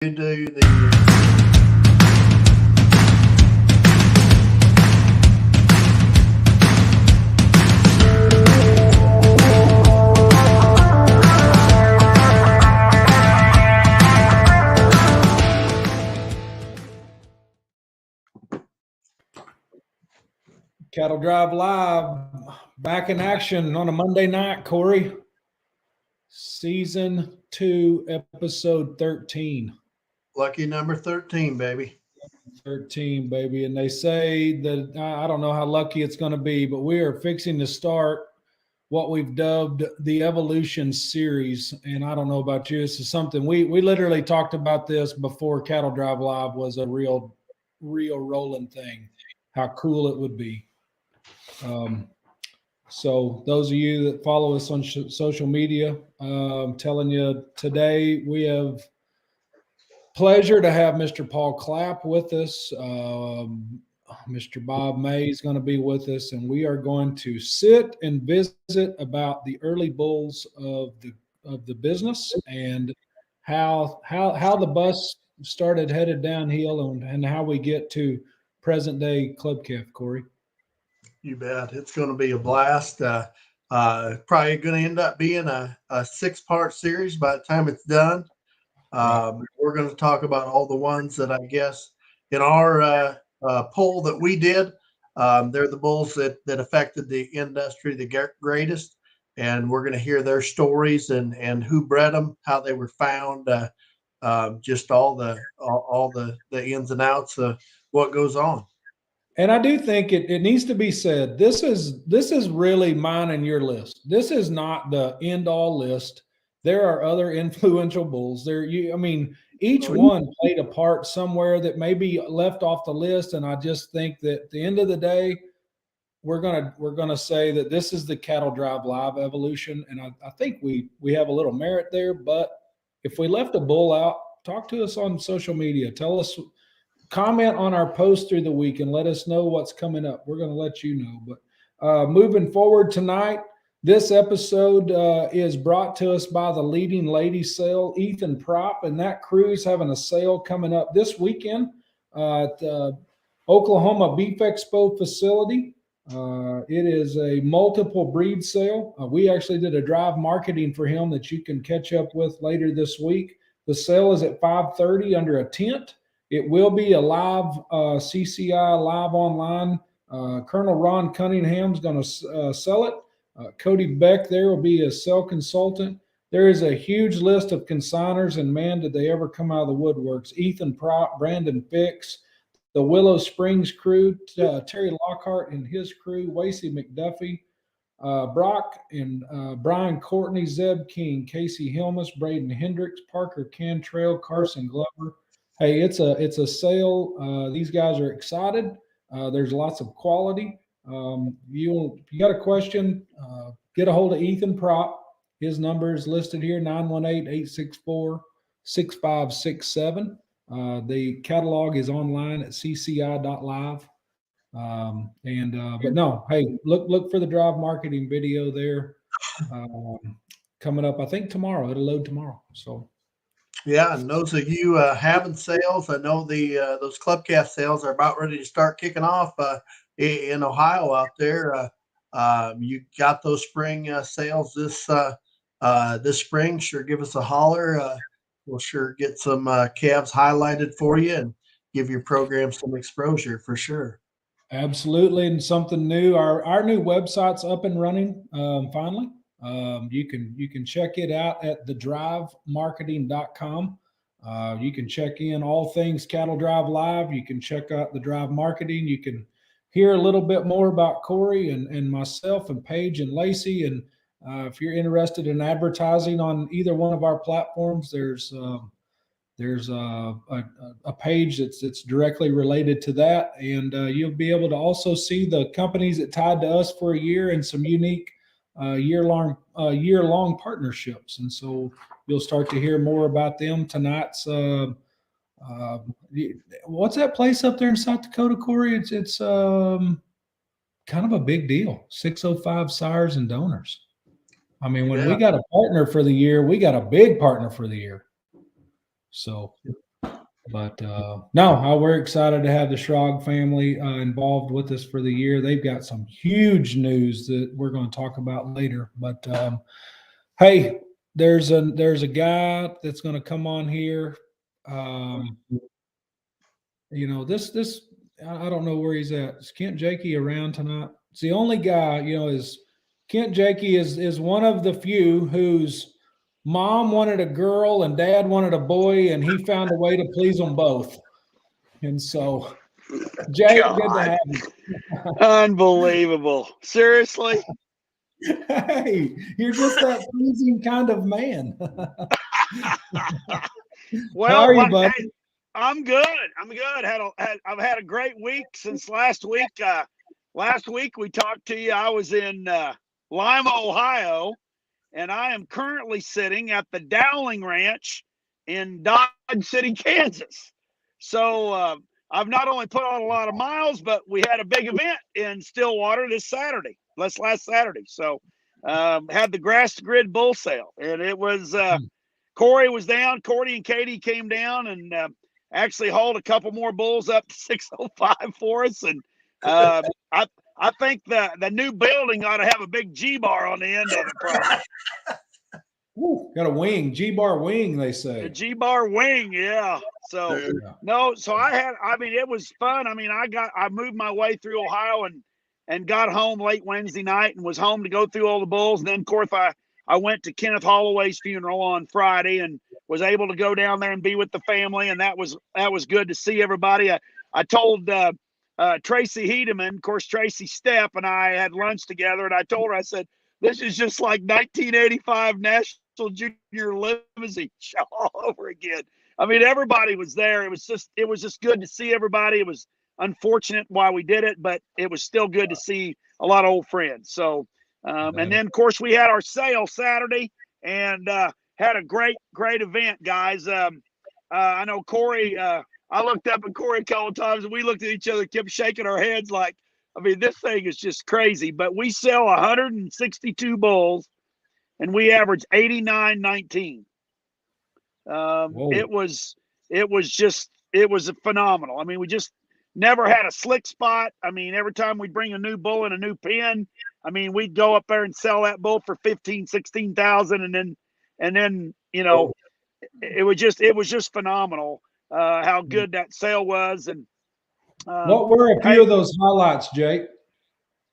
do the Cattle Drive Live, back in action on a Monday night, Corey. Season 2, episode 13. lucky number 13, baby. 13, baby. And they say that, I don't know how lucky it's going to be, but we are fixing to start what we've dubbed the Evolution Series. And I don't know about you, this is something we literally talked about this before Cattle Drive Live was a real rolling thing, how cool it would be. So those of you that follow us on social media, I'm telling you today we have pleasure to have Mr. Paul Clapp with us. Mr. Bob May is going to be with us, and we are going to sit and visit about the early bulls of the business and how the bus started headed downhill and how we get to present day club calf, Corey. You bet. It's going to be a blast. Probably going to end up being a 6-part series by the time it's done. We're going to talk about all the ones that I guess in our poll that we did, they're the bulls that affected the industry the greatest. And we're going to hear their stories and who bred them, how they were found, just all the ins and outs of what goes on. And I do think it needs to be said, this is really mine and your list. This is not the end all list. There are other influential bulls there. Each one played a part somewhere that may be left off the list. And I just think that at the end of the day, we're gonna say that this is the Cattle Drive Live evolution. And I think we have a little merit there. But if we left a bull out, talk to us on social media. Tell us, comment on our post through the week and let us know what's coming up. We're going to let you know. But moving forward tonight, this episode is brought to us by the leading ladies sale, Ethan Prop, and that crew's having a sale coming up this weekend at the Oklahoma Beef Expo facility. It is a multiple breed sale. We actually did a drive marketing for him that you can catch up with later this week. The sale is at 5:30 under a tent. It will be a live CCI live online. Colonel Ron Cunningham's going to sell it. Cody Beck there will be a sell consultant. There is a huge list of consigners, and man, did they ever come out of the woodworks. Ethan Prop, Brandon Fix, the Willow Springs crew, Terry Lockhart and his crew, Wasey McDuffie, Brock and Brian Courtney, Zeb King, Casey Hilmus, Braden Hendricks, Parker Cantrell, Carson Glover. Hey, it's a sale. These guys are excited. There's lots of quality. You got a question, get a hold of Ethan Prop. His number is listed here, 918-864-6567. The catalog is online at cci.live. But no, hey, look for the drive marketing video there coming up. I think tomorrow. It'll load tomorrow. So. Yeah, and those of you having sales, I know those club calf sales are about ready to start kicking off in Ohio out there. You got those spring sales this spring. Sure, give us a holler. We'll sure get some calves highlighted for you and give your program some exposure for sure. Absolutely, and something new. Our new website's up and running finally. You can check it out at thedrivemarketing.com. You can check in all things Cattle Drive Live. You can check out the drive marketing. You can hear a little bit more about Corey and myself and Paige and Lacey. And if you're interested in advertising on either one of our platforms, there's a page that's directly related to that. And you'll be able to also see the companies that tied to us for a year and some unique year-long partnerships. And so you'll start to hear more about them. Tonight's what's that place up there in South Dakota, Corey? It's kind of a big deal. 605 Sires and Donors. I mean, when we got a partner for the year, we got a big partner for the year. So But no, we're excited to have the Schrag family involved with us for the year. They've got some huge news that we're going to talk about later. But hey, there's a guy that's going to come on here. This I don't know where he's at. Is Kent Jakey around tonight? It's the only guy, is Kent Jakey is one of the few whose mom wanted a girl and dad wanted a boy, and he found a way to please them both. And so, Jake, good to God. have you. Unbelievable. Seriously? Hey, you're just that pleasing kind of man. Well, how are you, buddy? Hey, I'm good. I've had a great week since last week. Last week we talked to you. I was in Lima, Ohio, and I am currently sitting at the Dowling Ranch in Dodge City, Kansas. So I've not only put on a lot of miles, but we had a big event in Stillwater last Saturday. So had the grass to grid bull sale, and it was Corey was down. Cordy and Katie came down and actually hauled a couple more bulls up to 605 for us. And I think the new building ought to have a big G-bar on the end of it, probably. Ooh, got a wing, G-bar wing, they say. The G-bar wing, yeah. So it was fun. I mean, I moved my way through Ohio and got home late Wednesday night and was home to go through all the bulls. And then, of course, I went to Kenneth Holloway's funeral on Friday and was able to go down there and be with the family, and that was good to see everybody. I told Tracy Hedeman, of course, Tracy Stepp and I had lunch together, and I told her, I said, this is just like 1985 National Junior Limousine show all over again. I mean, everybody was there. It was just good to see everybody. It was unfortunate why we did it, but it was still good to see a lot of old friends. So, and then of course we had our sale Saturday and had a great event, guys. I know Corey, I looked up at Corey a couple of times and we looked at each other, kept shaking our heads like, I mean, this thing is just crazy, but we sell 162 bulls and we average 89.19. It was phenomenal. I mean, we just never had a slick spot. I mean, every time we bring a new bull in a new pen, I mean, we'd go up there and sell that bull for 15, 16,000. And then, it was just phenomenal, how good that sale was. And, what were a few of those highlights, Jake?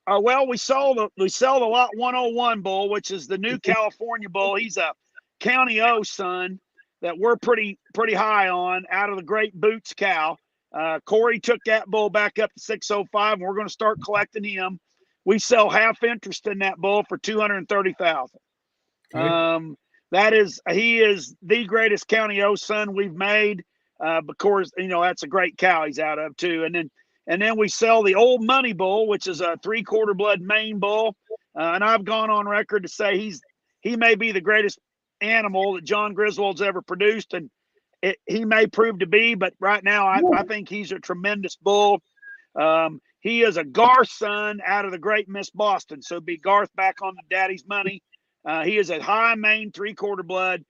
Well, we sell the lot 101 bull, which is the new California bull. He's a County O son that we're pretty high on out of the Great Boots cow. Corey took that bull back up to 605, and we're going to start collecting him. We sell half interest in that bull for $230,000. Okay. He is the greatest County O son we've made, because that's a great cow he's out of too. And then we sell the Old Money bull, which is a 3/4 blood Maine bull, and I've gone on record to say he may be the greatest animal that John Griswold's ever produced, and he may prove to be, but right now I think he's a tremendous bull. He is a Garth son out of the Great Miss Boston, so be Garth back on the daddy's money. He is a high Maine 3/4 blood.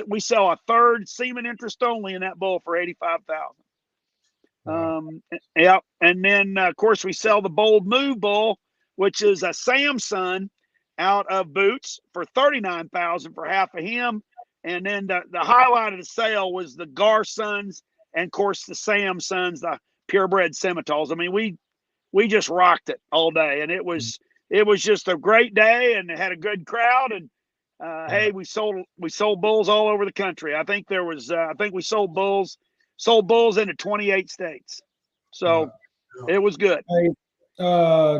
We sell a third semen interest only in that bull for $85,000. Yeah, and then of course we sell the Bold Move bull, which is a Sam son out of Boots for $39,000 for half of him. And then the highlight of the sale was the Gar sons and of course the Sam sons, the purebred Semitalls. I mean, we just rocked it all day, and it was just a great day, and it had a good crowd. And hey, we sold bulls all over the country. I think we sold bulls into 28 states. So it was good. Hey,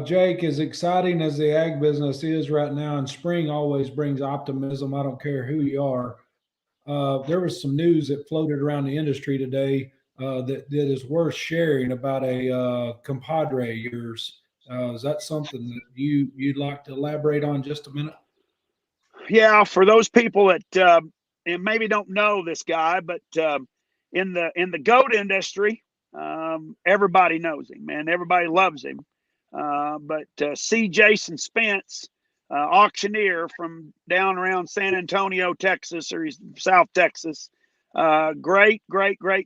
Jake, as exciting as the ag business is right now, and spring always brings optimism. I don't care who you are. There was some news that floated around the industry today that is worth sharing about a compadre of yours. Is that something that you'd like to elaborate on just a minute? Yeah, for those people that and maybe don't know this guy, but in the goat industry, everybody knows him, man. Everybody loves him. But C. Jason Spence, auctioneer from down around San Antonio, Texas, or South Texas, great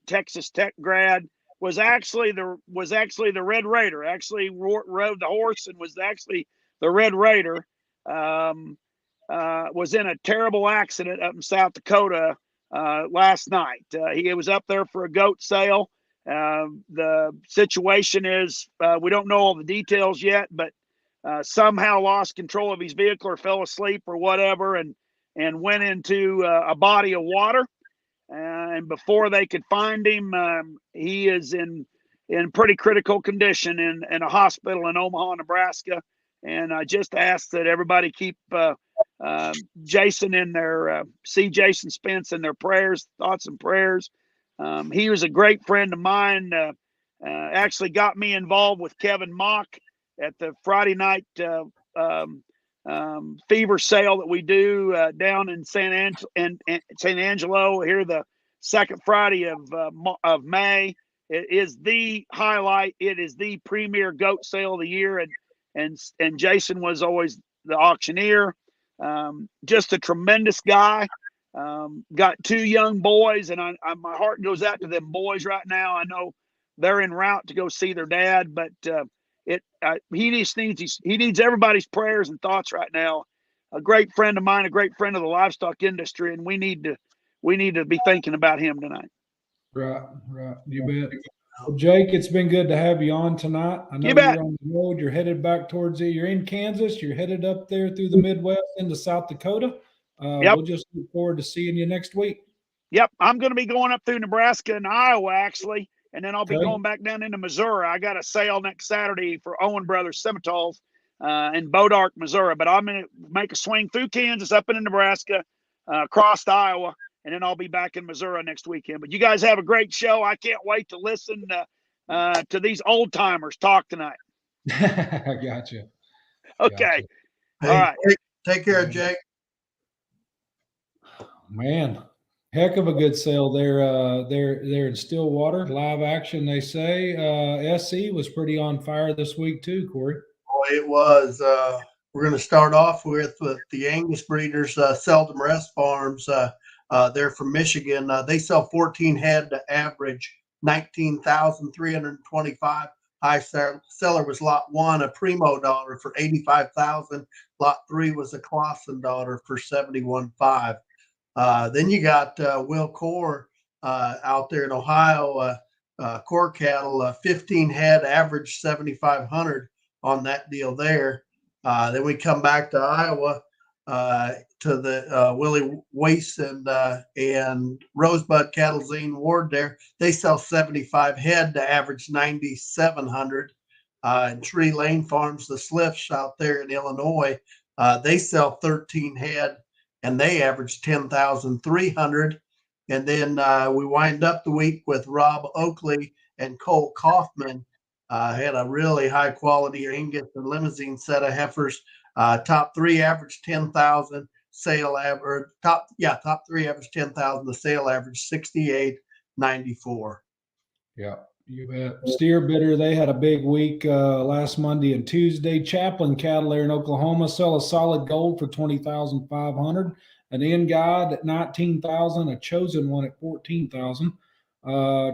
Texas Tech grad. Was actually the Red Raider. Actually rode the horse and was actually the Red Raider. Was in a terrible accident up in South Dakota last night. He was up there for a goat sale. The situation is we don't know all the details yet, but somehow lost control of his vehicle or fell asleep or whatever, and went into a body of water. And before they could find him, he is in pretty critical condition in a hospital in Omaha, Nebraska. And I just ask that everybody keep Jason in their see Jason Spence in their prayers, thoughts and prayers. He was a great friend of mine. Actually got me involved with Kevin Mock at the Friday night fever sale that we do down in San Angelo here the second Friday of May. It is the highlight. It is the premier goat sale of the year, and Jason was always the auctioneer. Just a tremendous guy. Got two young boys, and my heart goes out to them boys right now. I know they're en route to go see their dad, but he needs everybody's prayers and thoughts right now. A great friend of mine, a great friend of the livestock industry, and we need to be thinking about him tonight. Right, you bet. Well, Jake, it's been good to have you on tonight. I know you're on the road. You're headed back towards it. You're in Kansas. You're headed up there through the Midwest into South Dakota. We'll just look forward to seeing you next week. Yep, I'm going to be going up through Nebraska and Iowa, actually, and then I'll be going back down into Missouri. I got a sale next Saturday for Owen Brothers Scimitals in Bodark, Missouri, but I'm going to make a swing through Kansas, up into Nebraska, across to Iowa, and then I'll be back in Missouri next weekend. But you guys have a great show. I can't wait to listen to these old timers talk tonight. I gotcha. Okay. Hey, all right. Take care, Jake. Man, heck of a good sale there. They're in Stillwater, live action. They say SC was pretty on fire this week too, Corey. Oh, it was. We're going to start off with the Angus breeders, Seldom Rest Farms. They're from Michigan. They sell 14 head to average 19,325. High seller was lot 1, a Primo daughter for 85,000. Lot 3 was a Clausen daughter for 71.5. Then you got Will Core out there in Ohio, Core cattle, 15 head, average 7,500 on that deal there. Then we come back to Iowa to the Willie Weiss and Rosebud Cattle Zine Ward there. They sell 75 head to average 9,700. And Tree Lane Farms, the Sliffs out there in Illinois, they sell 13 head and they average 10,300. And then we wind up the week with Rob Oakley and Cole Kaufman. Had a really high quality Angus and Limousine set of heifers. Top 3 average 10,000. Sale average top 3 average 10,000. The sale average 68.94. Yeah, you bet. Steer bidder, they had a big week last Monday and Tuesday. Chaplain cattle there in Oklahoma sell a solid gold for 20,500. An in guide at 19,000. A chosen one at 14,000.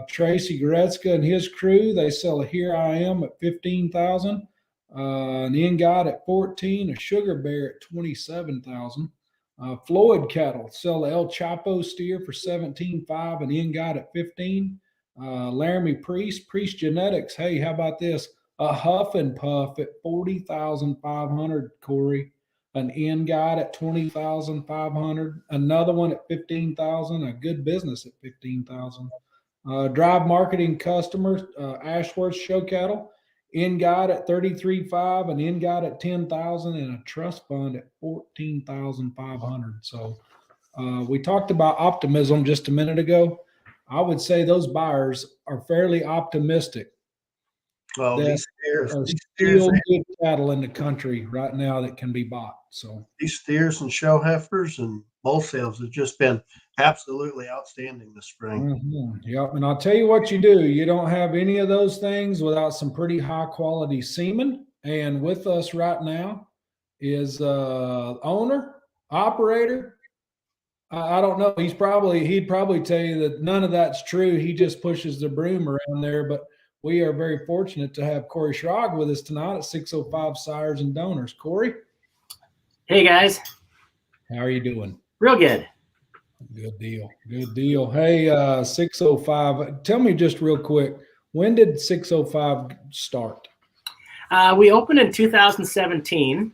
Tracy Goretzka and his crew, they sell a Here I Am at 15,000. An in guide at 14. A Sugar Bear at 27,000. Floyd cattle sell a El Chapo steer for 17.5. An in guide at 15. Laramie Priest Genetics. Hey, how about this? A Huff and Puff at 40,500, Corey. An in guide at 20,500. Another one at 15,000. A good business at 15,000. Drive Marketing customers, Ashworth Show Cattle. In guide at 33.5, an in guide at 10,000, and a trust fund at 14,500. So we talked about optimism just a minute ago. I would say those buyers are fairly optimistic. Well, these steers still good cattle in the country right now that can be bought. So these steers and show heifers and bull sales have just been absolutely outstanding this spring. Mm-hmm. Yep. And I'll tell you what you do. You don't have any of those things without some pretty high quality semen. And with us right now is owner, operator, I don't know. He'd probably tell you that none of that's true. He just pushes the broom around there. But we are very fortunate to have Corey Schrag with us tonight at 605 Sires and Donors. Corey? Hey, guys. How are you doing? Real good. Good deal. Good deal. Hey, 605, tell me just real quick, when did 605 start? We opened in 2017.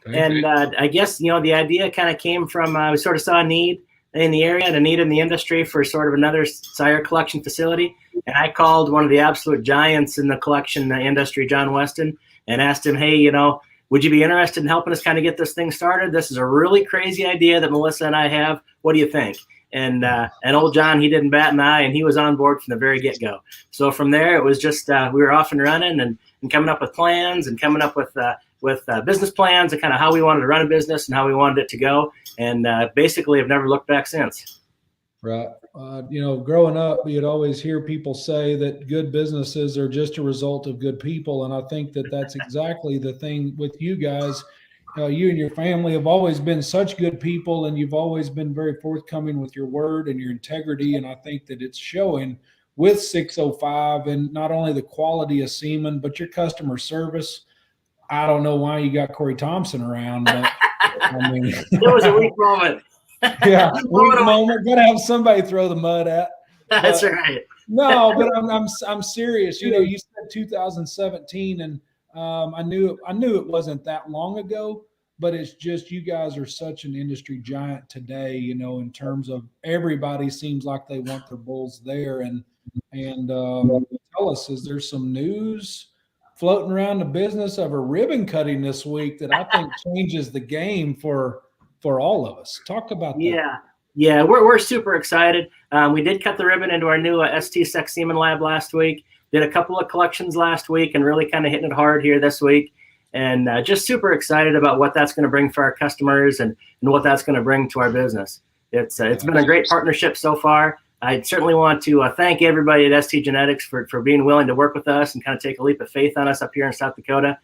Okay. And I guess, the idea kind of came from, we sort of saw a need in the area and a need in the industry for sort of another sire collection facility. And I called one of the absolute giants in the collection industry, John Weston, and asked him, hey, would you be interested in helping us kind of get this thing started? This is a really crazy idea that Melissa and I have. What do you think? And old John, he didn't bat an eye, and he was on board from the very get-go. So from there, it was just we were off and running and coming up with plans and coming up with business plans and kind of how we wanted to run a business and how we wanted it to go. And basically have never looked back since. Right. Growing up, you'd always hear people say that good businesses are just a result of good people. And I think that that's exactly the thing with you guys. You and your family have always been such good people, and you've always been very forthcoming with your word and your integrity. And I think that it's showing with 605 and not only the quality of semen, but your customer service. I don't know why you got Corey Thompson around, but I mean, it was a weak moment. Yeah, weak moment. Gotta have somebody throw the mud at. That's right. No, but I'm serious. You said 2017, and I knew it wasn't that long ago. But it's just you guys are such an industry giant today. In terms of everybody seems like they want their bulls there. And tell us, is there some news floating around the business of a ribbon cutting this week that I think changes the game for all of us? Talk about that. Yeah, we're super excited. We did cut the ribbon into our new ST Sex Semen Lab last week. Did a couple of collections last week and really kind of hitting it hard here this week. And just super excited about what that's going to bring for our customers and what that's going to bring to our business. It's been a great partnership so far. I certainly want to thank everybody at ST Genetics for being willing to work with us and kind of take a leap of faith on us up here in South Dakota.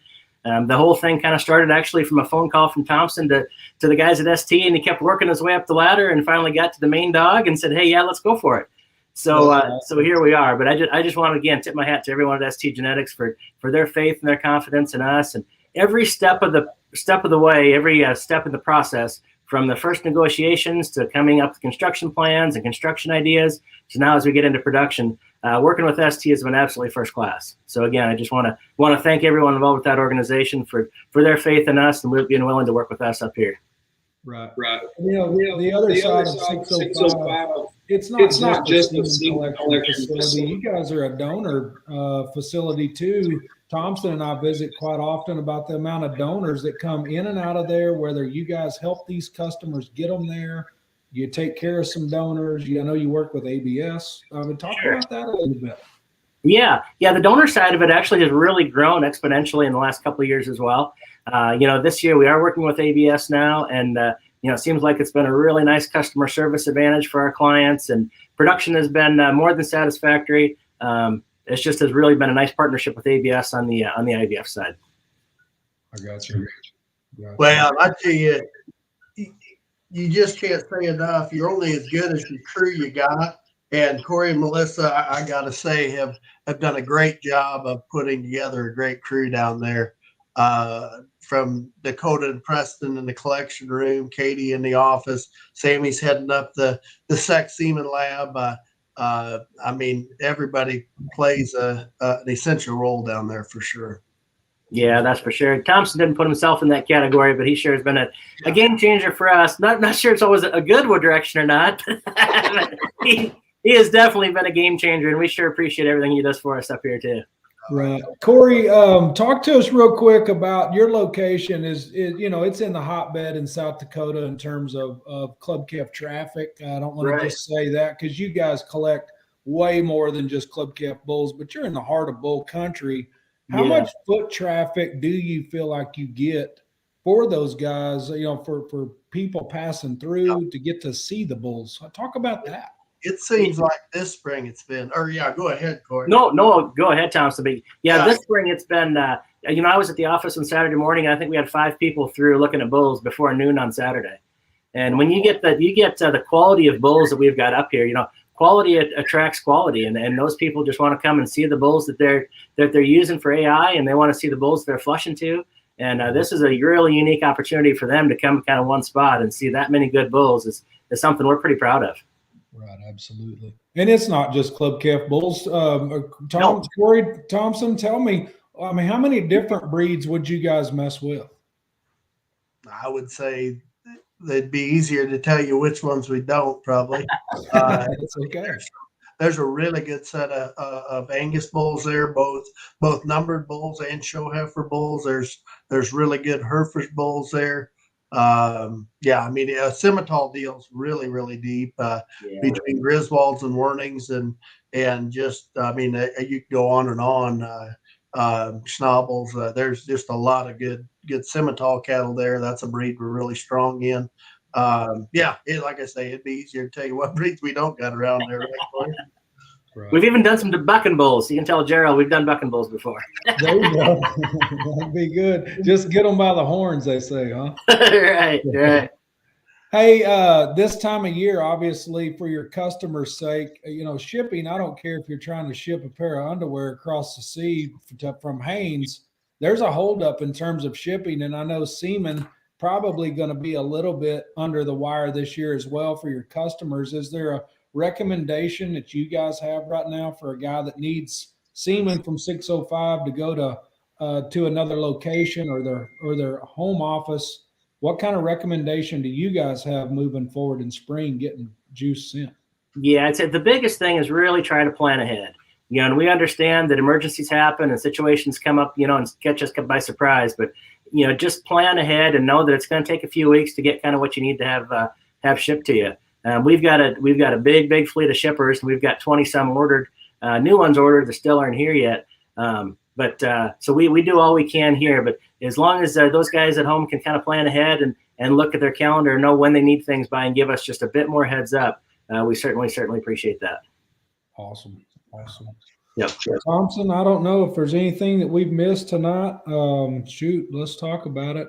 The whole thing kind of started actually from a phone call from Thompson to the guys at ST, and he kept working his way up the ladder and finally got to the main dog and said, hey, yeah, let's go for it. So here we are. But I just want to, again, tip my hat to everyone at ST Genetics for their faith and their confidence in us. And every step of the way, every step in the process, from the first negotiations to coming up with construction plans and construction ideas to now as we get into production, working with ST has been absolutely first class. So again, I just want to thank everyone involved with that organization for their faith in us and being willing to work with us up here. Right. The other side of 605, it's not just a semen collection facility. You guys are a donor facility too. Thompson and I visit quite often about the amount of donors that come in and out of there, whether you guys help these customers get them there, you take care of some donors. I know you work with ABS. Talk about that a little bit. Yeah. The donor side of it actually has really grown exponentially in the last couple of years as well. This year we are working with ABS now, and it seems like it's been a really nice customer service advantage for our clients, and production has been more than satisfactory. It's just has really been a nice partnership with ABS on the IVF side. I got you. Well, I tell you, you just can't say enough. You're only as good as the crew you got. And Corey and Melissa, I got to say, have done a great job of putting together a great crew down there. From Dakota and Preston in the collection room, Katie in the office, Sammy's heading up the Sex Semen Lab. I mean, everybody plays an essential role down there for sure. Yeah, that's for sure. Thompson didn't put himself in that category, but he sure has been a game changer for us. Not sure it's always a good direction or not. he has definitely been a game changer, and we sure appreciate everything he does for us up here too. Right. Corey, talk to us real quick about your location. Is it's in the hotbed in South Dakota in terms of club calf traffic. I don't want to just say that because you guys collect way more than just club calf bulls, but you're in the heart of bull country. How much foot traffic do you feel like you get for those guys, for people passing through to get to see the bulls? Talk about that. It seems like this spring it's been, go ahead, Corey. No, go ahead, Thompson. But this spring it's been, I was at the office on Saturday morning. I think we had 5 people through looking at bulls before noon on Saturday. And when you get the quality of bulls that we've got up here, quality attracts quality, and those people just want to come and see the bulls that they're using for AI, and they want to see the bulls they're flushing to. And this is a really unique opportunity for them to come kind of one spot and see that many good bulls is something we're pretty proud of. Right, absolutely. And it's not just Club Calf bulls. Corey Thompson, tell me, how many different breeds would you guys mess with? I would say it'd be easier to tell you which ones we don't, probably. That's okay. There's a really good set of Angus bulls there, both numbered bulls and show heifer bulls. There's really good Hereford bulls there. Simmental deal's really, really deep between Griswolds and Wernings and just, you can go on and on. Schnabels. There's just a lot of good Simmental cattle there. That's a breed we're really strong in. Like I say, it'd be easier to tell you what breeds we don't got around there. Right. We've even done some bucking bulls. You can tell Gerald we've done bucking bulls before. There you go. That'd be good. Just get them by the horns, they say, huh? Right. Hey, this time of year, obviously, for your customers' sake, shipping, I don't care if you're trying to ship a pair of underwear across the sea from Hanes, there's a holdup in terms of shipping. And I know semen probably going to be a little bit under the wire this year as well for your customers. Is there a recommendation that you guys have right now for a guy that needs semen from 605 to go to another location or their home office? What kind of recommendation do you guys have moving forward in spring getting juice sent? Yeah, I'd say the biggest thing is really try to plan ahead. And we understand that emergencies happen and situations come up, and catch us by surprise. But, just plan ahead and know that it's going to take a few weeks to get kind of what you need to have shipped to you. We've got a big fleet of shippers. We've got 20 some ordered, new ones ordered that still aren't here yet. So we do all we can here. But as long as those guys at home can kind of plan ahead and look at their calendar and know when they need things by and give us just a bit more heads up, we certainly appreciate that. Awesome. Yep. Thompson, I don't know if there's anything that we've missed tonight. Let's talk about it.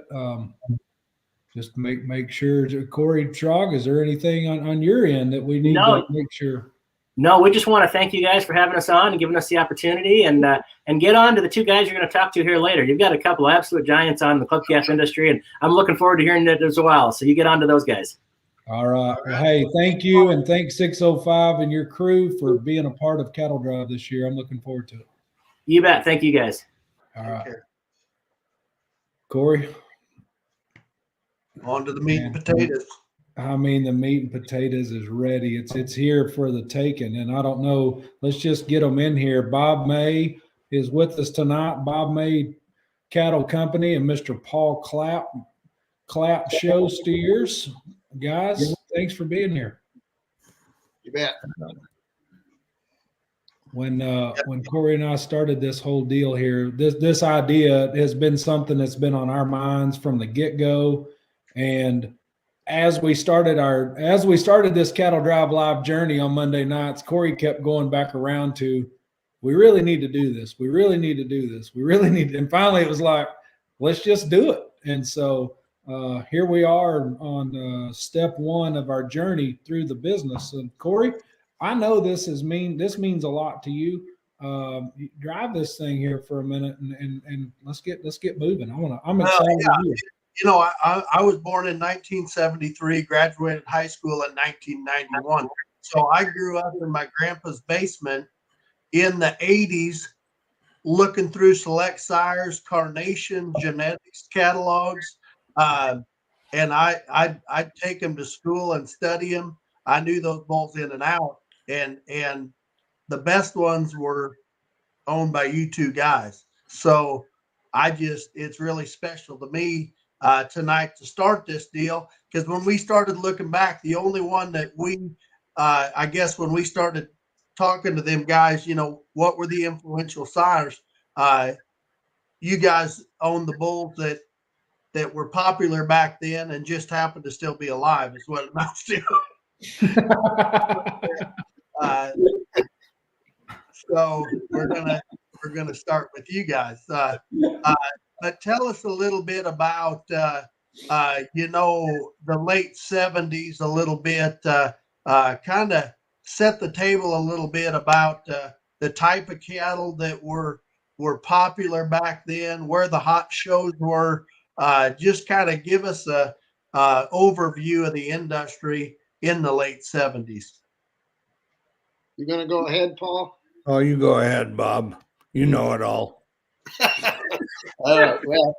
Just make sure, Corey Trog, is there anything on your end that we need to make sure? No, we just want to thank you guys for having us on and giving us the opportunity and get on to the two guys you're going to talk to here later. You've got a couple of absolute giants on the club calf industry, and I'm looking forward to hearing it as well. So you get on to those guys. All right. Well, hey, thank you, and thanks 605 and your crew for being a part of Cattle Drive this year. I'm looking forward to it. You bet. Thank you, guys. All right. Corey? On to the meat and potatoes. The meat and potatoes is ready. It's here for the taking, and I don't know. Let's just get them in here. Bob May is with us tonight. Bob May Cattle Company and Mr. Paul Clapp Show Steers. Guys, thanks for being here. You bet. When Corey and I started this whole deal here, this idea has been something that's been on our minds from the get-go. And as we started this Cattle Drive Live journey on Monday nights, Corey kept going back around to, we really need to do this. We really need to do this. We really need to. And finally it was like, let's just do it. And so here we are on step one of our journey through the business. And Corey, I know this means a lot to you. Drive this thing here for a minute and let's get moving. I'm excited to hear. I was born in 1973, graduated high school in 1991. So I grew up in my grandpa's basement in the 80s, looking through Select Sires, Carnation, genetics catalogs. And I'd take them to school and study them. I knew those bulls in and out. And the best ones were owned by you two guys. So it's really special to me tonight to start this deal, because when we started looking back, the only one that I guess when we started talking to them guys, what were the influential sires? You guys owned the bulls that were popular back then and just happened to still be alive, is what it amounts to. So we're gonna start with you guys. But tell us a little bit about the late 70s a little bit, kind of set the table a little bit about the type of cattle that were popular back then, where the hot shows were. Just kind of give us a overview of the industry in the late 70s. You going to go ahead, Paul? Oh, you go ahead, Bob. You know it all. Well,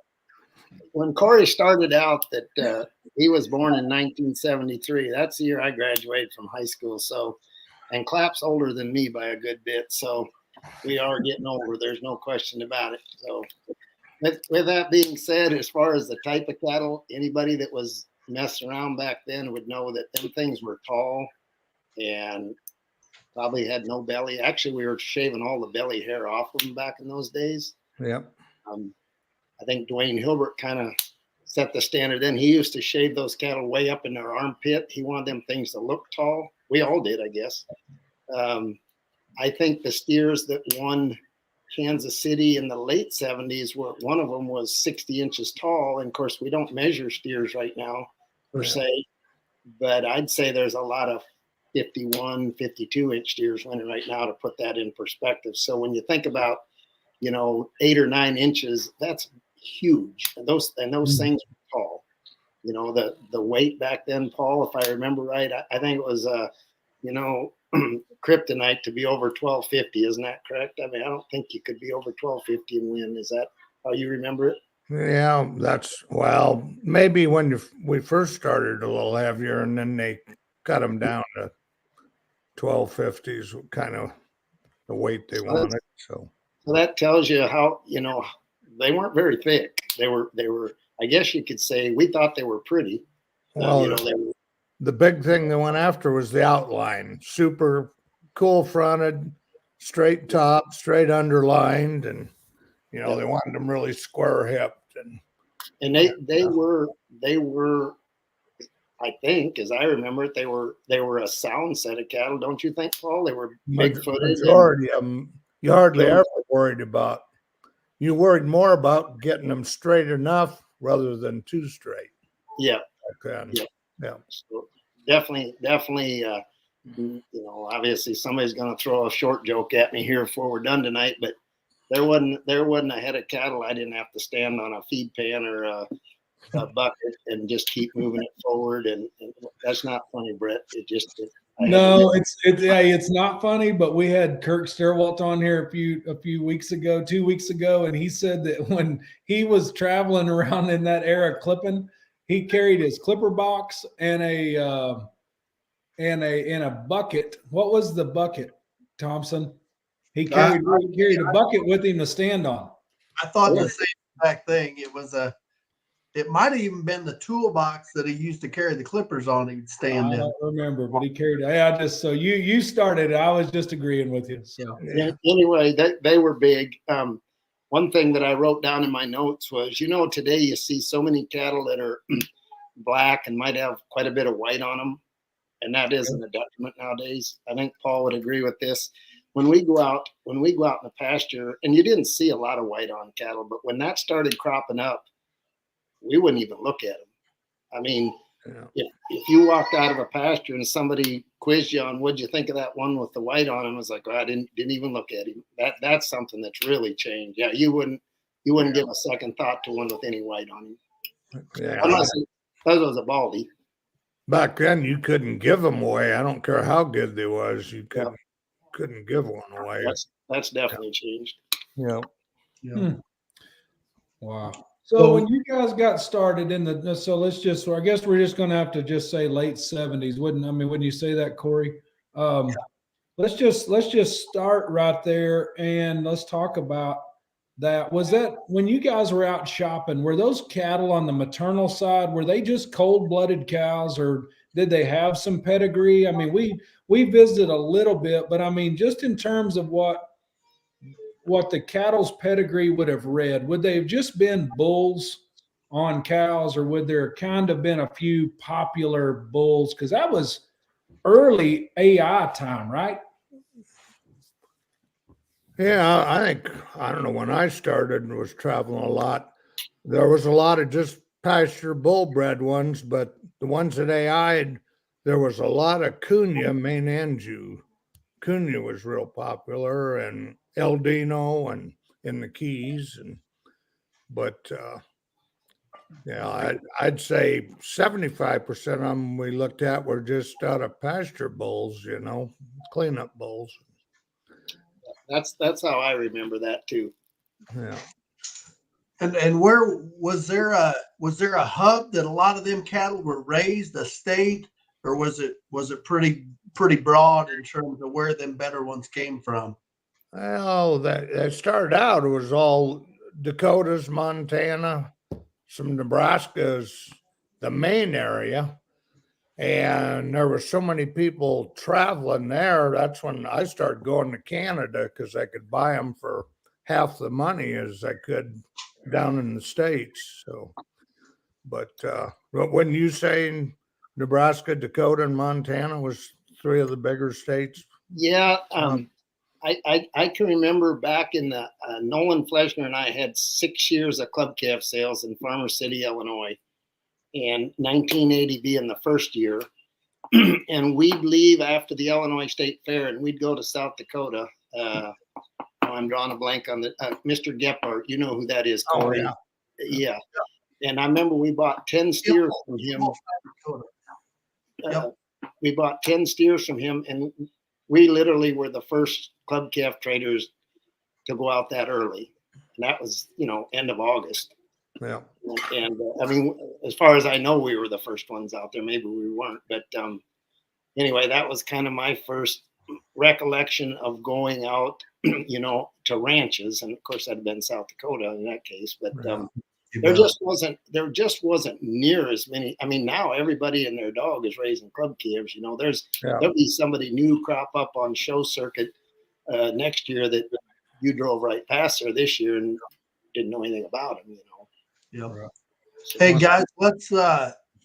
when Corey started out, that he was born in 1973. That's the year I graduated from high school. So, and Clapp's older than me by a good bit. So we are getting older. There's no question about it. So with that being said, as far as the type of cattle, anybody that was messing around back then would know that them things were tall and probably had no belly. Actually, we were shaving all the belly hair off of them back in those days. Yep. I think Dwayne Hilbert kind of set the standard then. He used to shave those cattle way up in their armpit. He wanted them things to look tall. We all did, I guess. I think the steers that won Kansas City in the late 70s, were one of them was 60 inches tall. And of course, we don't measure steers right now per se, but I'd say there's a lot of 51, 52 inch steers winning right now, to put that in perspective. So when you think about, 8 or 9 inches, that's huge. And those things were tall. The weight back then, Paul, if I remember right, I think it was, kryptonite to be over 1250. Isn't that correct? I mean, I don't think you could be over 1250 and win. Is that how you remember it? Yeah, maybe when we first started a little heavier, and then they cut them down to 1250s, kind of the weight they wanted. So that tells you how, they weren't very thick. They were, I guess you could say, we thought they were pretty. Well, they were, the big thing they went after was the outline. Super cool fronted, straight top, straight underlined, and they wanted them really square hipped. And they were, I think, as I remember it, they were a sound set of cattle, don't you think, Paul? They were big footed. Majority of them, you hardly ever worried about. You worried more about getting them straight enough rather than too straight. Yeah. Yeah. So definitely. Obviously somebody's going to throw a short joke at me here before we're done tonight, but there wasn't a head of cattle I didn't have to stand on a feed pan or a bucket and just keep moving it forward. And that's not funny, Brett. It's not funny, but we had Kirk Sterwalt on here a few weeks ago, 2 weeks ago, and he said that when he was traveling around in that era clipping, he carried his clipper box and a bucket. What was the bucket, Thompson? He carried a bucket with him to stand on. I thought the same exact thing. It might have even been the toolbox that he used to carry the clippers on. He'd stand in. I don't remember, but he carried it. So you started it. I was just agreeing with you. So anyway, they were big. One thing that I wrote down in my notes was, today you see so many cattle that are black and might have quite a bit of white on them, and that isn't a detriment nowadays. I think Paul would agree with this. When we go out in the pasture, and you didn't see a lot of white on cattle, but when that started cropping up, we wouldn't even look at them. I mean, if you walked out of a pasture and somebody quizzed you on what'd you think of that one with the white on him, it was like, I didn't even look at him. That's something that's really changed. Yeah, you wouldn't give a second thought to one with any white on him. Yeah. Unless it was a baldy. Back then, you couldn't give them away. I don't care how good they was. You couldn't give one away. That's definitely changed. Yeah. Wow. So when you guys got started I guess we're just going to have to just say late 70s. Wouldn't you say that, Corey? Let's just start right there and let's talk about that. Was that when you guys were out shopping, were those cattle on the maternal side, were they just cold-blooded cows, or did they have some pedigree? I mean, we visited a little bit, but I mean, just in terms of what the cattle's pedigree would have read, would they have just been bulls on cows, or would there kind of been a few popular bulls? Because that was early AI time, right? Yeah, I don't know, when I started and was traveling a lot, there was a lot of just pasture bull bred ones, but the ones that they eyed, there was a lot of Cunha, Maine and Jew. Cunha was real popular, and El Dino and in the Keys, but yeah, I'd say 75% of them we looked at were just out of pasture bulls, cleanup bulls. That's how I remember that too. Yeah. And where was there a hub that a lot of them cattle were raised, a state, or was it pretty broad in terms of where them better ones came from? Well, that started out, it was all Dakotas, Montana, some Nebraska's the main area. And there were so many people traveling there. That's when I started going to Canada because I could buy them for half the money as I could down in the States. So, but when you say Nebraska, Dakota, and Montana was three of the bigger states? Yeah. I can remember back in the Nolan Fleshner and I had 6 years of club calf sales in Farmer City, Illinois, and 1980 being the first year. And we'd leave after the Illinois State Fair and we'd go to South Dakota. I'm drawing a blank on the Mr. Gephardt. You know who that is, Corey? Oh, yeah. And I remember we bought 10 steers from him. We bought 10 steers from him, and we literally were the first club calf traders to go out that early. And that was, end of August. Yeah. And I mean, as far as I know, we were the first ones out there. Maybe we weren't. But anyway, that was kind of my first recollection of going out, to ranches. And of course, that'd been South Dakota in that case. But there just wasn't near as many. I mean, now everybody and their dog is raising club calves. There'll be somebody new crop up on show circuit next year that you drove right past there this year and didn't know anything about him. Yeah. So, hey guys,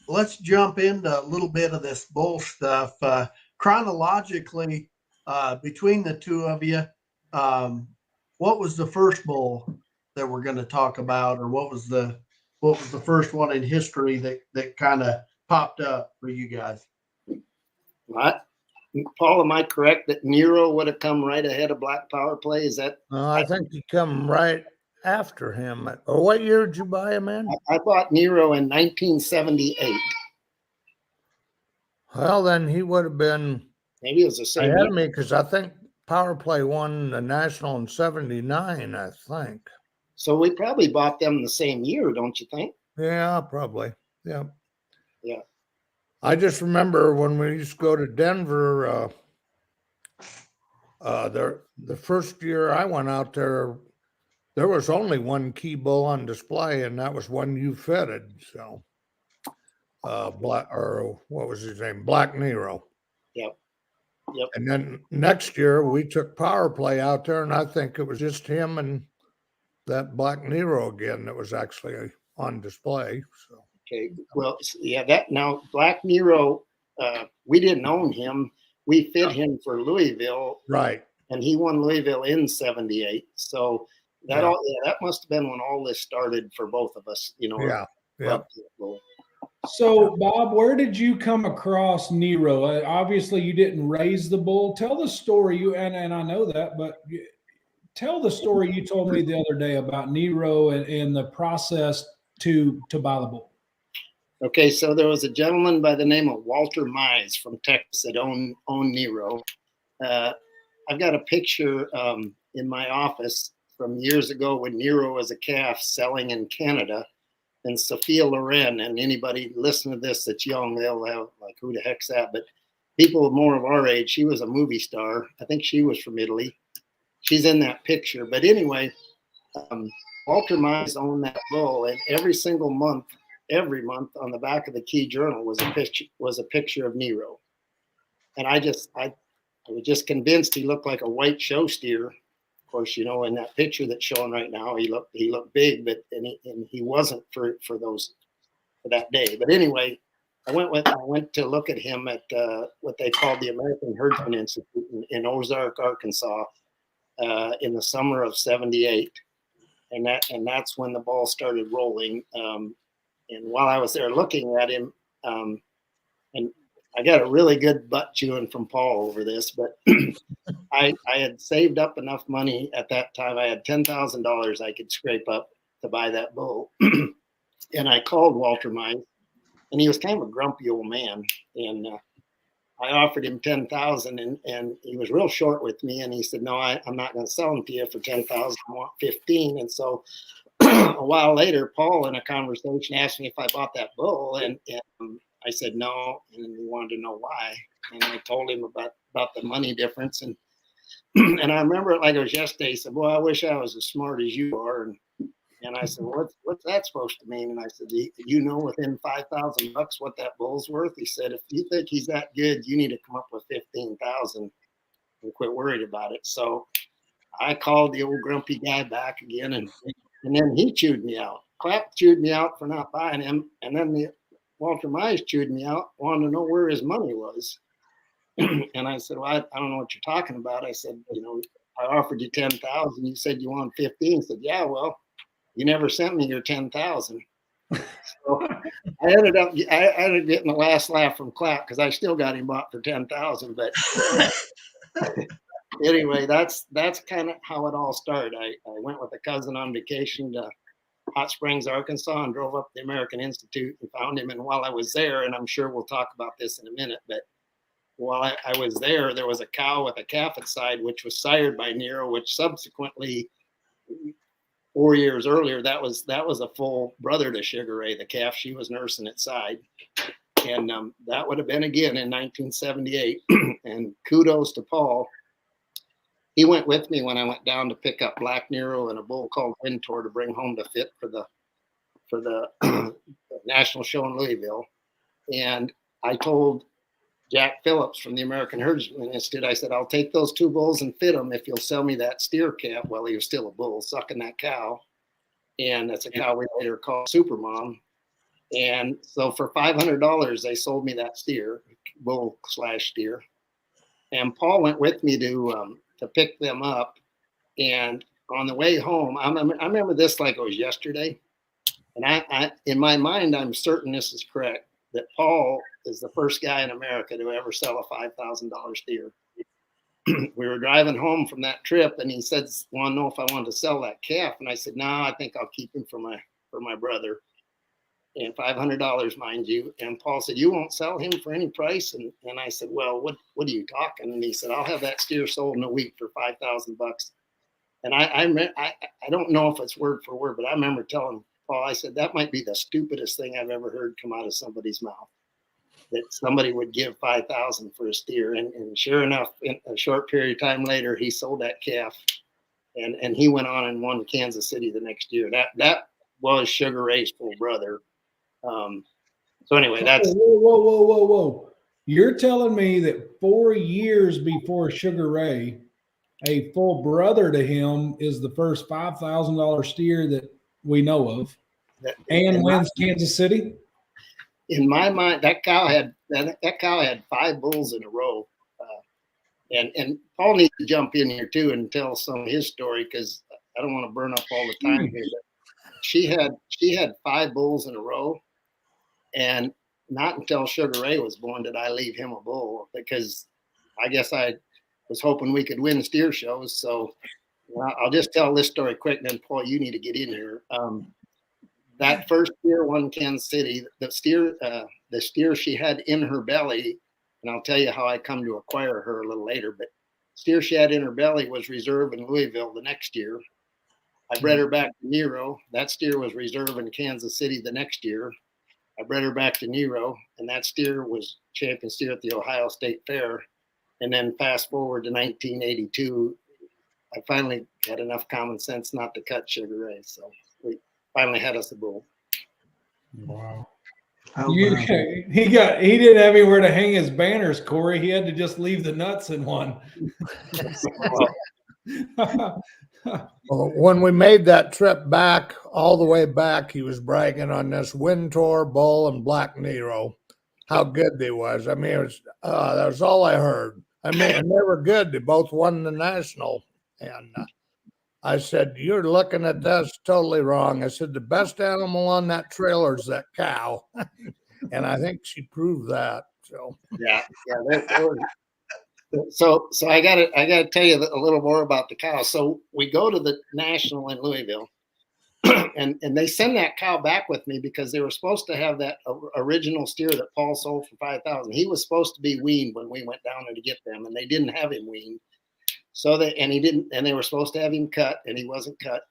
let's jump into a little bit of this bull stuff chronologically. Between the two of you, what was the first bull that we're going to talk about, or what was the first one in history that kind of popped up for you guys? What, Paul? Am I correct that Nero would have come right ahead of Black Power Play? Is that? I think he come right after him. Or what year did you buy him in? I bought Nero in 1978. Well, then he would have been maybe it was the same ahead of me because I think Power Play won the national in '79. I think. So we probably bought them the same year, don't you think? Yeah, probably. Yeah. Yeah. I just remember when we used to go to Denver. The first year I went out there. There was only one key bull on display, and that was one you fitted. So, what was his name? Black Nero. Yep. And then next year we took Power Play out there, and I think it was just him and that Black Nero again that was actually on display. So. Okay. Well, yeah. That now Black Nero, we didn't own him. We fit him for Louisville, right? And he won Louisville in '78. So. That must have been when all this started for both of us, Yeah. So, Bob, where did you come across Nero? Obviously, you didn't raise the bull. Tell the story. And I know that, but tell the story you told me the other day about Nero and the process to buy the bull. Okay, so there was a gentleman by the name of Walter Mize from Texas that owned Nero. I've got a picture in my office from years ago when Nero was a calf selling in Canada, and Sophia Loren, and anybody listening to this that's young, they'll have like, who the heck's that? But people more of our age, she was a movie star. I think she was from Italy. She's in that picture. But anyway, Walter Mize owned that bull, and every month on the back of the Key Journal was a picture of Nero. And I was just convinced he looked like a white show steer. Of course, in that picture that's showing right now, he looked big, but he wasn't for that day. But anyway, I went to look at him at what they called the American Herdsman Institute in Ozark, Arkansas, in the summer of '78, and that's when the ball started rolling. while I was there looking at him, and I got a really good butt chewing from Paul over this, but I had saved up enough money at that time. I had $10,000 I could scrape up to buy that bull. And I called Walter Mines, and he was kind of a grumpy old man. And I offered him 10,000, and he was real short with me. And he said, "No, I'm not going to sell them to you for 10,000. I want 15." And so a while later, Paul in a conversation asked me if I bought that bull, and I said no, and he wanted to know why. And I told him about the money difference, and and I remember it like it was yesterday. He said, "Boy, I wish I was as smart as you are." And I said, "What's that supposed to mean?" And I said, "You know, within $5,000 what that bull's worth?" He said, "If you think he's that good, you need to come up with 15,000 and quit worried about it." So I called the old grumpy guy back again, and then he chewed me out. Clapp chewed me out for not buying him, and then Walter Mize chewed me out, wanted to know where his money was. And I said, "Well, I don't know what you're talking about." I said, "You know, I offered you 10,000. You said you wanted 15." He said, "Yeah, well, you never sent me your 10,000." So I ended up getting the last laugh from Clapp because I still got him bought for 10,000. But anyway, that's kind of how it all started. I went with a cousin on vacation to Hot Springs, Arkansas, and drove up to the American Institute and found him. And while I was there, and I'm sure we'll talk about this in a minute, but while I was there, there was a cow with a calf inside, which was sired by Nero, which subsequently 4 years earlier, that was a full brother to Sugar Ray, the calf she was nursing inside. And that would have been again in 1978. And kudos to Paul. He went with me when I went down to pick up Black Nero and a bull called Wintour to bring home to fit for the national show in Louisville. And I told Jack Phillips from the American Herdsman Institute, I said, "I'll take those two bulls and fit them if you'll sell me that steer calf." Well, he was still a bull sucking that cow. And that's a cow we later called Supermom. And so for $500, they sold me that bull/steer. And Paul went with me to pick them up. And on the way home, I remember this like it was yesterday. And I in my mind, I'm certain this is correct, that Paul is the first guy in America to ever sell a $5,000 steer. We were driving home from that trip, and he said, "Want to know if I wanted to sell that calf?" And I said, "No, I think I'll keep him for my brother." And $500, mind you. And Paul said, "You won't sell him for any price?" And I said, "Well, what are you talking?" And he said, "I'll have that steer sold in a week for $5,000. And I don't know if it's word for word, but I remember telling Paul, I said, "That might be the stupidest thing I've ever heard come out of somebody's mouth, that somebody would give $5,000 for a steer." And sure enough, in a short period of time later, he sold that calf, and he went on and won Kansas City the next year. That was Sugar Ray's full brother. So anyway, that's whoa. You're telling me that 4 years before Sugar Ray, a full brother to him is the first $5,000 steer that we know of, and wins Kansas City? In my mind, that cow had 5 bulls in a row. And Paul needs to jump in here too and tell some of his story, because I don't want to burn up all the time here. But she had 5 bulls in a row, and not until Sugar Ray was born did I leave him a bull, because I guess I was hoping we could win steer shows. So I'll just tell this story quick, and then Paul, you need to get in here. That first steer won Kansas City. The steer she had in her belly, and I'll tell you how I come to acquire her a little later, but steer she had in her belly was reserve in Louisville the next year. I bred her back to Nero. That steer was reserve in Kansas City the next year. I bred her back to Nero, and that steer was champion steer at the Ohio State Fair. And then fast forward to 1982, I finally had enough common sense not to cut Sugar Ray. So we finally had us a bull. Wow. He didn't have anywhere to hang his banners, Corey. He had to just leave the nuts in one. Well, when we made that trip back, all the way back, he was bragging on this Wintour, Bull, and Black Nero, how good they was. I mean, that was all I heard. I mean, and they were good. They both won the national. And I said, you're looking at this totally wrong. I said, the best animal on that trailer is that cow. And I think she proved that. So yeah. So I gotta tell you a little more about the cow. So we go to the National in Louisville, and they send that cow back with me because they were supposed to have that original steer that Paul sold for 5,000. He was supposed to be weaned when we went down there to get them, and they didn't have him weaned. So they were supposed to have him cut, and he wasn't cut.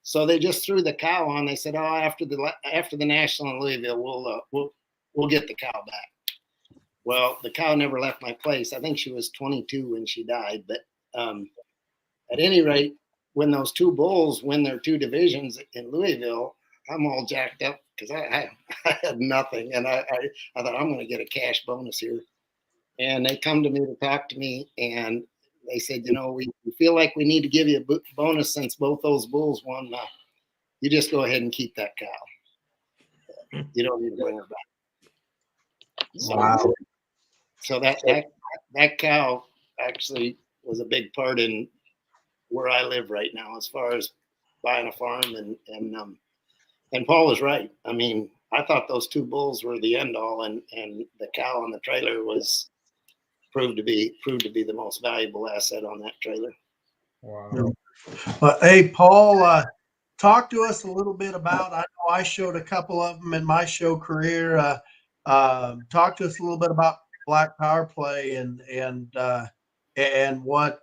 So they just threw the cow on. They said, "Oh, after the National in Louisville, we'll get the cow back." Well, the cow never left my place. I think she was 22 when she died. But at any rate, when those two bulls win their two divisions in Louisville, I'm all jacked up because I had nothing, and I thought I'm going to get a cash bonus here. And they come to me to talk to me, and they said, we feel like we need to give you a bonus since both those bulls won. You just go ahead and keep that cow. You don't need to bring her back. So, Wow. So that cow actually was a big part in where I live right now, as far as buying a farm. And Paul was right. I mean, I thought those two bulls were the end all, and the cow on the trailer was proved to be the most valuable asset on that trailer. Wow. Hey, Paul, talk to us a little bit about. I know I showed a couple of them in my show career. Talk to us a little bit about Black Power Play and what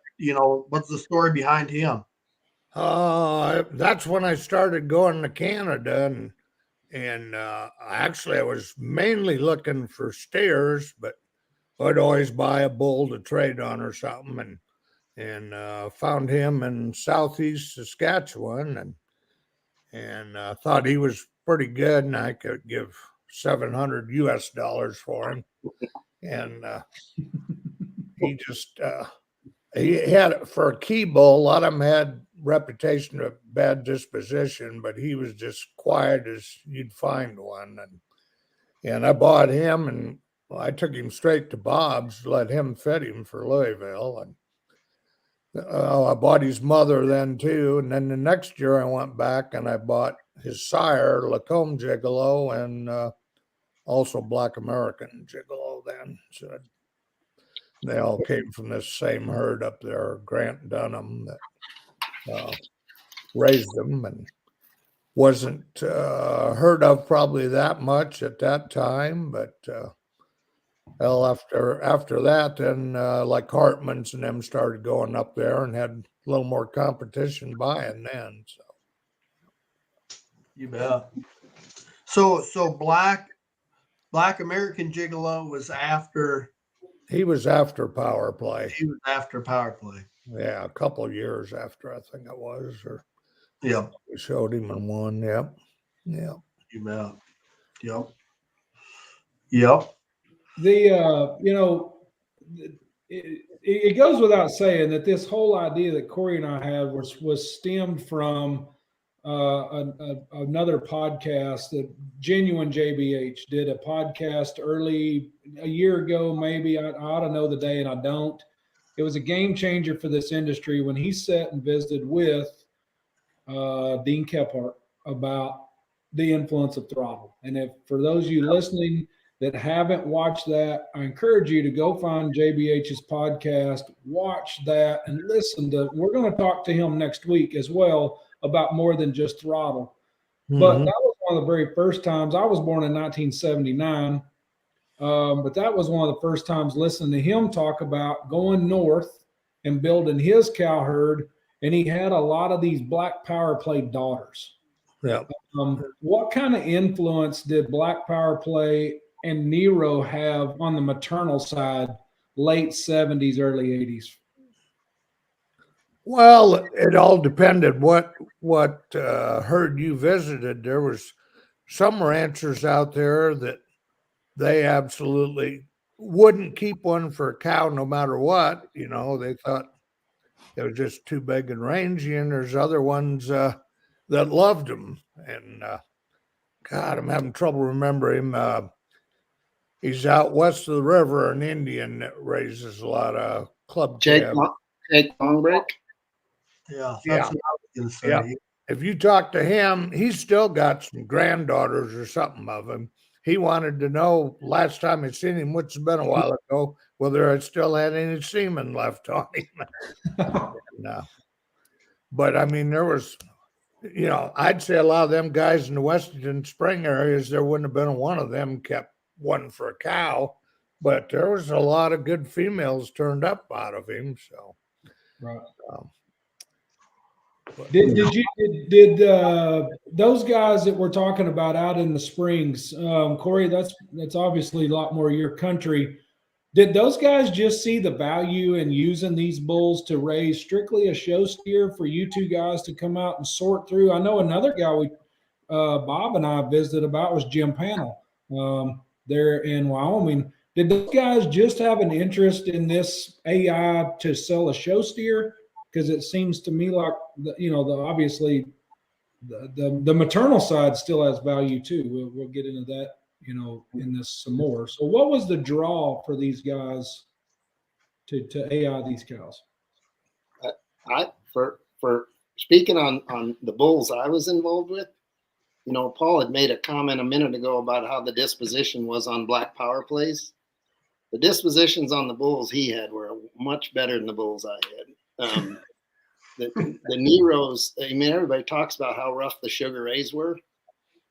what's the story behind him? That's when I started going to Canada, and actually I was mainly looking for steers, but I'd always buy a bull to trade on or something, and found him in southeast Saskatchewan, and thought he was pretty good, and I could give $700 US for him. And he just he had, for a key bull, a lot of them had reputation of bad disposition, but he was just quiet as you'd find one. And I bought him, and I took him straight to Bob's, let him fit him for Louisville. And I bought his mother then too. And then the next year I went back and I bought his sire, Lacombe Gigolo, and also Black American Gigolo then. So they all came from this same herd up there, Grant Dunham, that raised them, and wasn't heard of probably that much at that time. But after that, then like Hartman's and them started going up there and had a little more competition buying then. So You bet. So Black American Gigolo was after. he was after Power Play. He was after Power Play. Yeah, a couple of years after, I think it was. Or Yeah. we showed him in one. Yep. You bet. Yep. It goes without saying that this whole idea that Corey and I had was stemmed from another podcast that Genuine JBH did a podcast a year ago, maybe. I ought to know the day and I don't. It was a game changer for this industry when he sat and visited with Dean Kephart about the influence of throttle. And if for those of you listening that haven't watched that, I encourage you to go find JBH's podcast, watch that, and listen to. We're going to talk to him next week as well about more than just throttle. Mm-hmm. But that was one of the very first times. I was born in 1979, but that was one of the first times listening to him talk about going north and building his cow herd. And he had a lot of these Black Power Play daughters. Yeah. What kind of influence did Black Power Play and Nero have on the maternal side, late 70s, early 80s? Well, it all depended what herd you visited. There was some ranchers out there that they absolutely wouldn't keep one for a cow no matter what. They thought it was just too big and rangy, and there's other ones that loved them. And God, I'm having trouble remembering him. He's out west of the river, an Indian that raises a lot of club Jake cab. Longbreak. Yeah, Yeah. that's what I was going to say. Yeah. If you talk to him, he's still got some granddaughters or something of him. He wanted to know last time he'd seen him, which has been a while ago, whether I still had any semen left on him. No. But I mean, there was, I'd say a lot of them guys in the Western Spring areas, there wouldn't have been one of them kept one for a cow, but there was a lot of good females turned up out of him. So, Right. um, Did those guys that we're talking about out in the Springs, Corey? That's obviously a lot more your country. Did those guys just see the value in using these bulls to raise strictly a show steer for you two guys to come out and sort through? I know another guy Bob and I visited about was Jim Panel there in Wyoming. Did those guys just have an interest in this AI to sell a show steer? Because it seems to me like obviously the maternal side still has value too. We'll get into that in this some more. So what was the draw for these guys to AI these cows? For speaking on the bulls I was involved with, Paul had made a comment a minute ago about how the disposition was on black power plays. The dispositions on the bulls he had were much better than the bulls I had. The Neros, I mean, everybody talks about how rough the Sugar Rays were,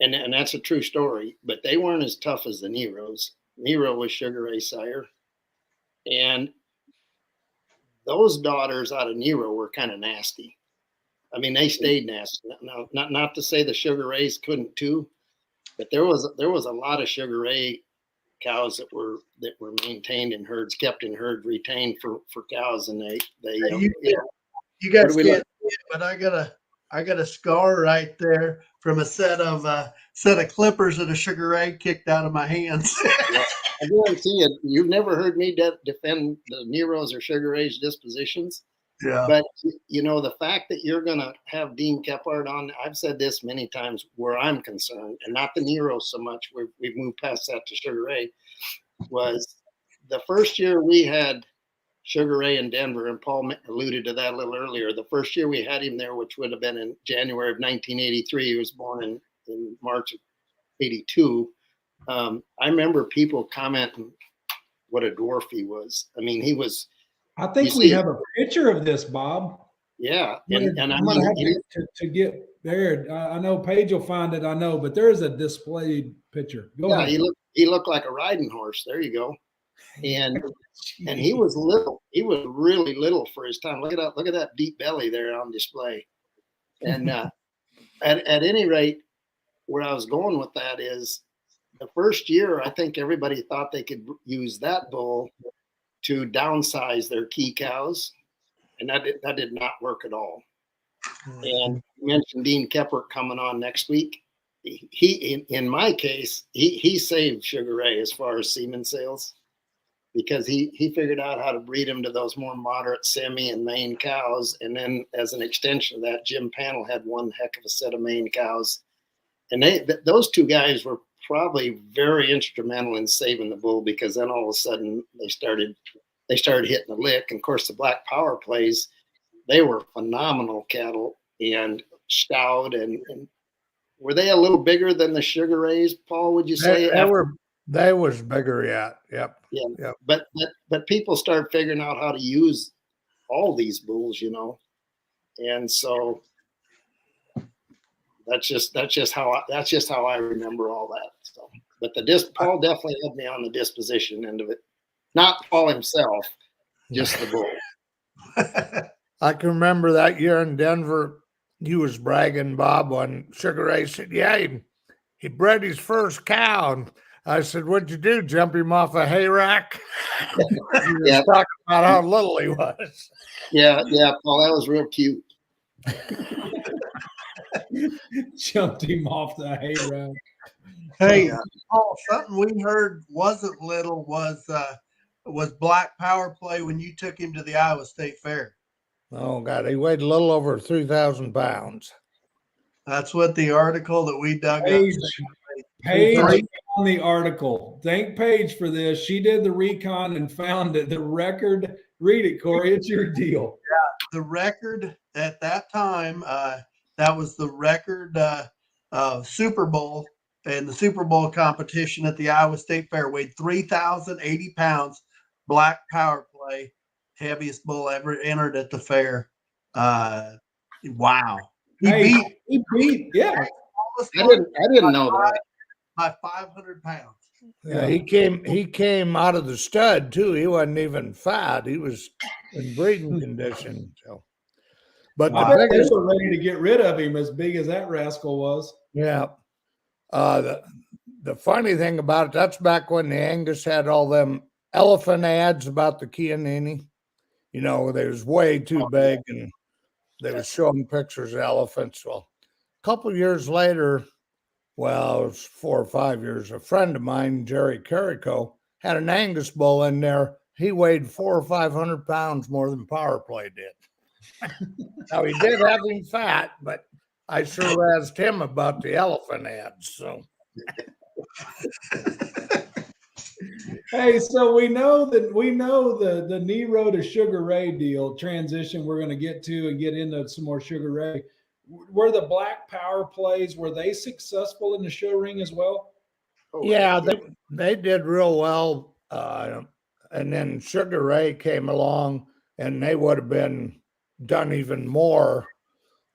and that's a true story, but they weren't as tough as the Neros. Nero was Sugar Ray sire, and those daughters out of Nero were kind of nasty. I mean, they stayed nasty. Now, not to say the Sugar Rays couldn't too, but there was a lot of Sugar Ray cows that were maintained in herds, kept in herd, retained for cows, and you guys can't see it, but I got a scar right there from a set of clippers that a Sugar Ray kicked out of my hands. Yeah, I guarantee you, you've never heard me defend the Neros or Sugar Ray's dispositions. Yeah. But the fact that you're going to have Dean Kephart on, I've said this many times where I'm concerned, and not the Neros so much. We've moved past that to Sugar Ray. Was the first year we had Sugar Ray in Denver, and Paul alluded to that a little earlier. The first year we had him there, which would have been in January of 1983. He was born in March of 82. I remember people commenting what a dwarf he was. I mean, he was. I think we have a picture of this, Bob. Yeah, and I'm going to have to get there. I know Paige will find it. I know, but there is a displayed picture. Go ahead. He looked like a riding horse. There you go. And he was little. He was really little for his time. Look at that deep belly there on display. And at any rate, where I was going with that is the first year, I think everybody thought they could use that bull to downsize their key cows, and that did not work at all. And you mentioned Dean Kephart coming on next week. He in my case, he saved Sugar Ray as far as semen sales, because he figured out how to breed them to those more moderate semi and main cows. And then as an extension of that, Jim Panel had one heck of a set of main cows. And those two guys were probably very instrumental in saving the bull, because then all of a sudden they started hitting the lick. And of course, the black power plays, they were phenomenal cattle and stout. And were they a little bigger than the Sugar Rays, Paul, would you say? They was bigger, yeah. Yep. Yeah. Yep. But people start figuring out how to use all these bulls, and so that's just how I remember all that. So, but Paul definitely had me on the disposition end of it, not Paul himself, just the bull. I can remember that year in Denver, you was bragging, Bob, when Sugar Ray said, yeah, he bred his first cow. And I said, what'd you do? Jump him off a hay rack? Yeah. Talking about how little he was. Yeah, Paul, that was real cute. Jumped him off the hay rack. Hey, Paul, something we heard wasn't little was black power play when you took him to the Iowa State Fair. Oh, God, he weighed a little over 3,000 pounds. That's what the article that we dug Paige up. on the article. Thank Paige for this. She did the recon and found it. The record. Read it, Corey. It's your deal. Yeah, the record at that time, that was the record Super Bowl, and the Super Bowl competition at the Iowa State Fair weighed 3,080 pounds. Black power play, heaviest bull ever entered at the fair. Wow. He beat, yeah. I didn't know that. By 500 pounds. Yeah, he came out of the stud too. He wasn't even fat. He was in breeding condition. So, but I bet they were ready to get rid of him, as big as that rascal was. Yeah. The funny thing about it, that's back when the Angus had all them elephant ads about the Chianini. You know, they was way too big, and they was showing pictures of elephants. Well, a couple years later, well, it was 4 or 5 years, a friend of mine, Jerry Carrico, had an Angus bull in there. He weighed 400 or 500 pounds more than Power Play did. Now, he did have him fat, but I sure asked him about the elephant ads. So, hey, so we know the Nero to Sugar Ray deal transition we're going to get to and get into some more Sugar Ray. Were the black power plays, were they successful in the show ring as well? Yeah, they did real well. And then Sugar Ray came along, and they would have been done even more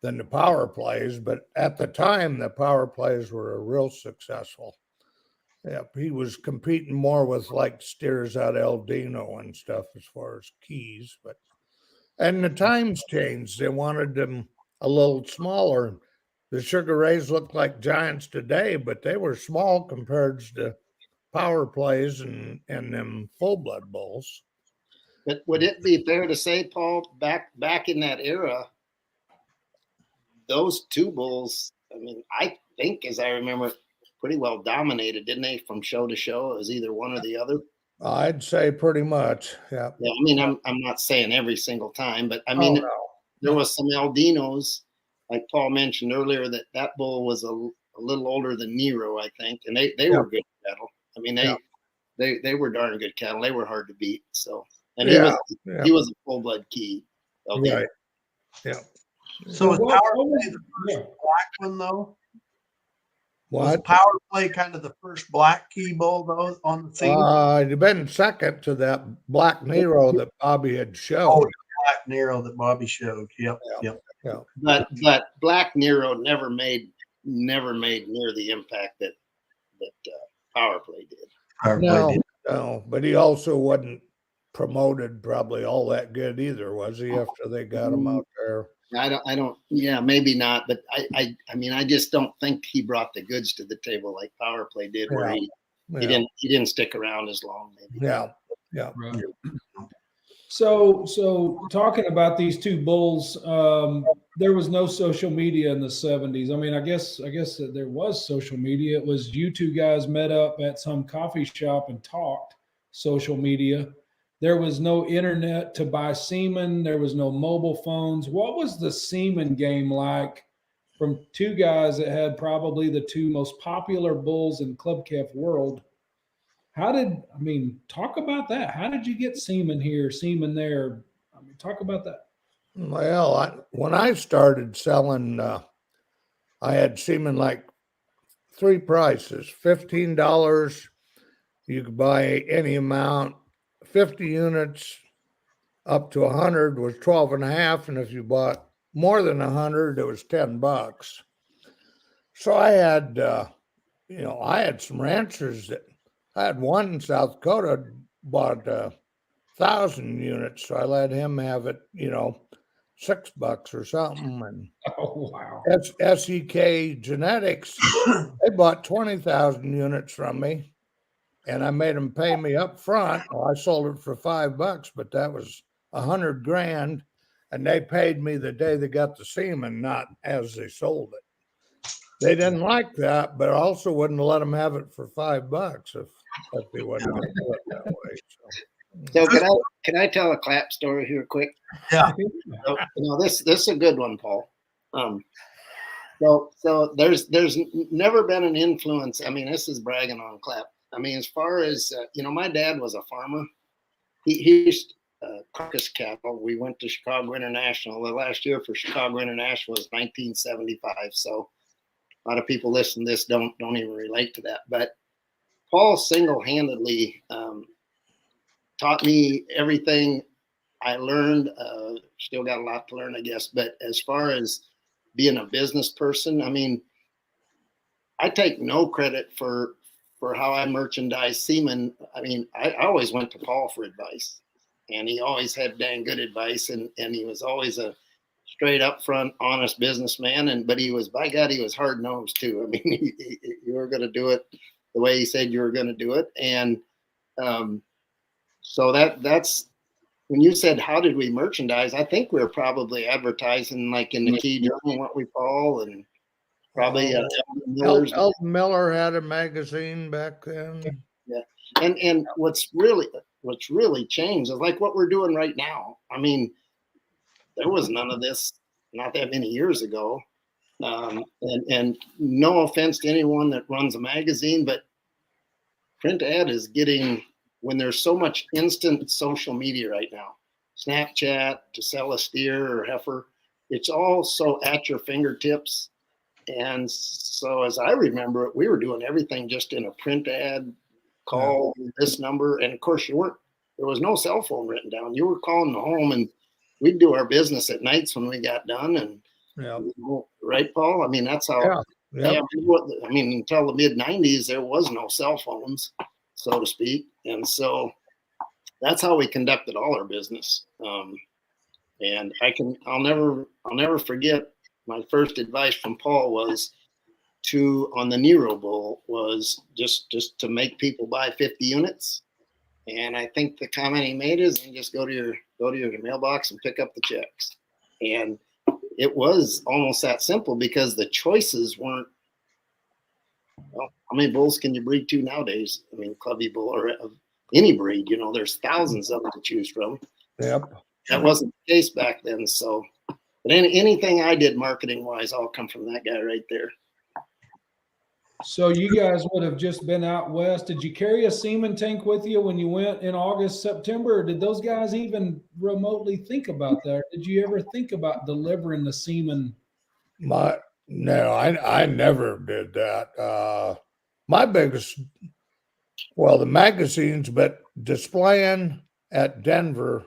than the power plays. But at the time, the power plays were real successful. Yeah, he was competing more with like steers out of El Dino and stuff as far as keys. And the times changed. They wanted them a little smaller. The Sugar Rays looked like giants today, but they were small compared to power plays and them full blood bulls. But would it be fair to say, Paul, back in that era, those two bulls, I mean, I think, as I remember, pretty well dominated, didn't they, from show to show? It was either one or the other. I'd say pretty much, yeah. Yeah, I mean, I'm not saying every single time, but I mean, there was some Aldinos, like Paul mentioned earlier, that bull was a little older than Nero, I think, and they were good cattle. I mean, they were darn good cattle. They were hard to beat. So, and he was a full blood key. Okay. Right. Yeah. So was power play the first black one though? Was power play kind of the first black key bull though on the scene? It'd been second to that black Nero that Bobby had showed. Oh, black Nero that Bobby showed. Yep. But black Nero never made near the impact that power play did. No, but he also wasn't promoted probably all that good either, was he? After they got him out there. I don't. Yeah, maybe not. But I mean, I just don't think he brought the goods to the table like power play did, where he didn't stick around as long. Maybe. Yeah. Right. So talking about these two bulls, there was no social media in the 70s. I mean, I guess that there was social media. It was you two guys met up at some coffee shop and talked social media. There was no internet to buy semen. There was no mobile phones. What was the semen game like from two guys that had probably the two most popular bulls in Club Calf world? Talk about that. How did you get semen here, semen there? I mean, talk about that. Well, when I started selling, I had semen like three prices: $15. You could buy any amount. 50 units up to 100 was 12.5, and if you bought more than 100, it was $10. So I had, I had some ranchers that I had one in South Dakota bought 1,000 units, so I let him have it, $6 or something. And oh wow! SEK Genetics, they bought 20,000 units from me. And I made them pay me up front. Well, I sold it for $5, but that was $100,000. And they paid me the day they got the semen, not as they sold it. They didn't like that, but I also wouldn't let them have it for $5 if they wouldn't do it that way. So can I tell a Clapp story here quick? Yeah. This is a good one, Paul. So there's never been an influence. I mean, this is bragging on Clapp. I mean, as far as, my dad was a farmer. He carcass cattle. We went to Chicago International. The last year for Chicago International was 1975. So a lot of people listening to this don't even relate to that. But Paul single-handedly taught me everything I learned. Still got a lot to learn, I guess. But as far as being a business person, I mean, I take no credit for how I merchandise semen. I mean, I always went to Paul for advice, and he always had dang good advice, and he was always a straight up front, honest businessman. But he was, by God, he was hard nosed too. I mean, you were going to do it the way he said you were going to do it. And so that's when you said, how did we merchandise? I think we were probably advertising like in the Key Journal, what we call, and probably Elton Miller had a magazine back then. Yeah. And what's really changed is like what we're doing right now. I mean, there was none of this not that many years ago. And no offense to anyone that runs a magazine, but print ad is getting, when there's so much instant social media right now, Snapchat to sell a steer or heifer, it's all so at your fingertips. And so as I remember it, we were doing everything just in a print ad, call this number. And of course there was no cell phone written down. You were calling the home, and we'd do our business at nights when we got done. And right, Paul? I mean, that's how, I mean, until the mid 90s, there was no cell phones, so to speak. And so that's how we conducted all our business. And I'll never forget, my first advice from Paul was on the Nero Bull was just to make people buy 50 units. And I think the comment he made is, just go to your mailbox and pick up the checks. And it was almost that simple, because the choices weren't, well, how many bulls can you breed to nowadays? I mean, clubby bull or any breed, there's thousands of them to choose from. Yep. That wasn't the case back then. So, but anything I did marketing wise, all come from that guy right there. So you guys would have just been out west. Did you carry a semen tank with you when you went in August, September? Or did those guys even remotely think about that? Did you ever think about delivering the semen? No, I never did that. My biggest, the magazines, but displaying at Denver,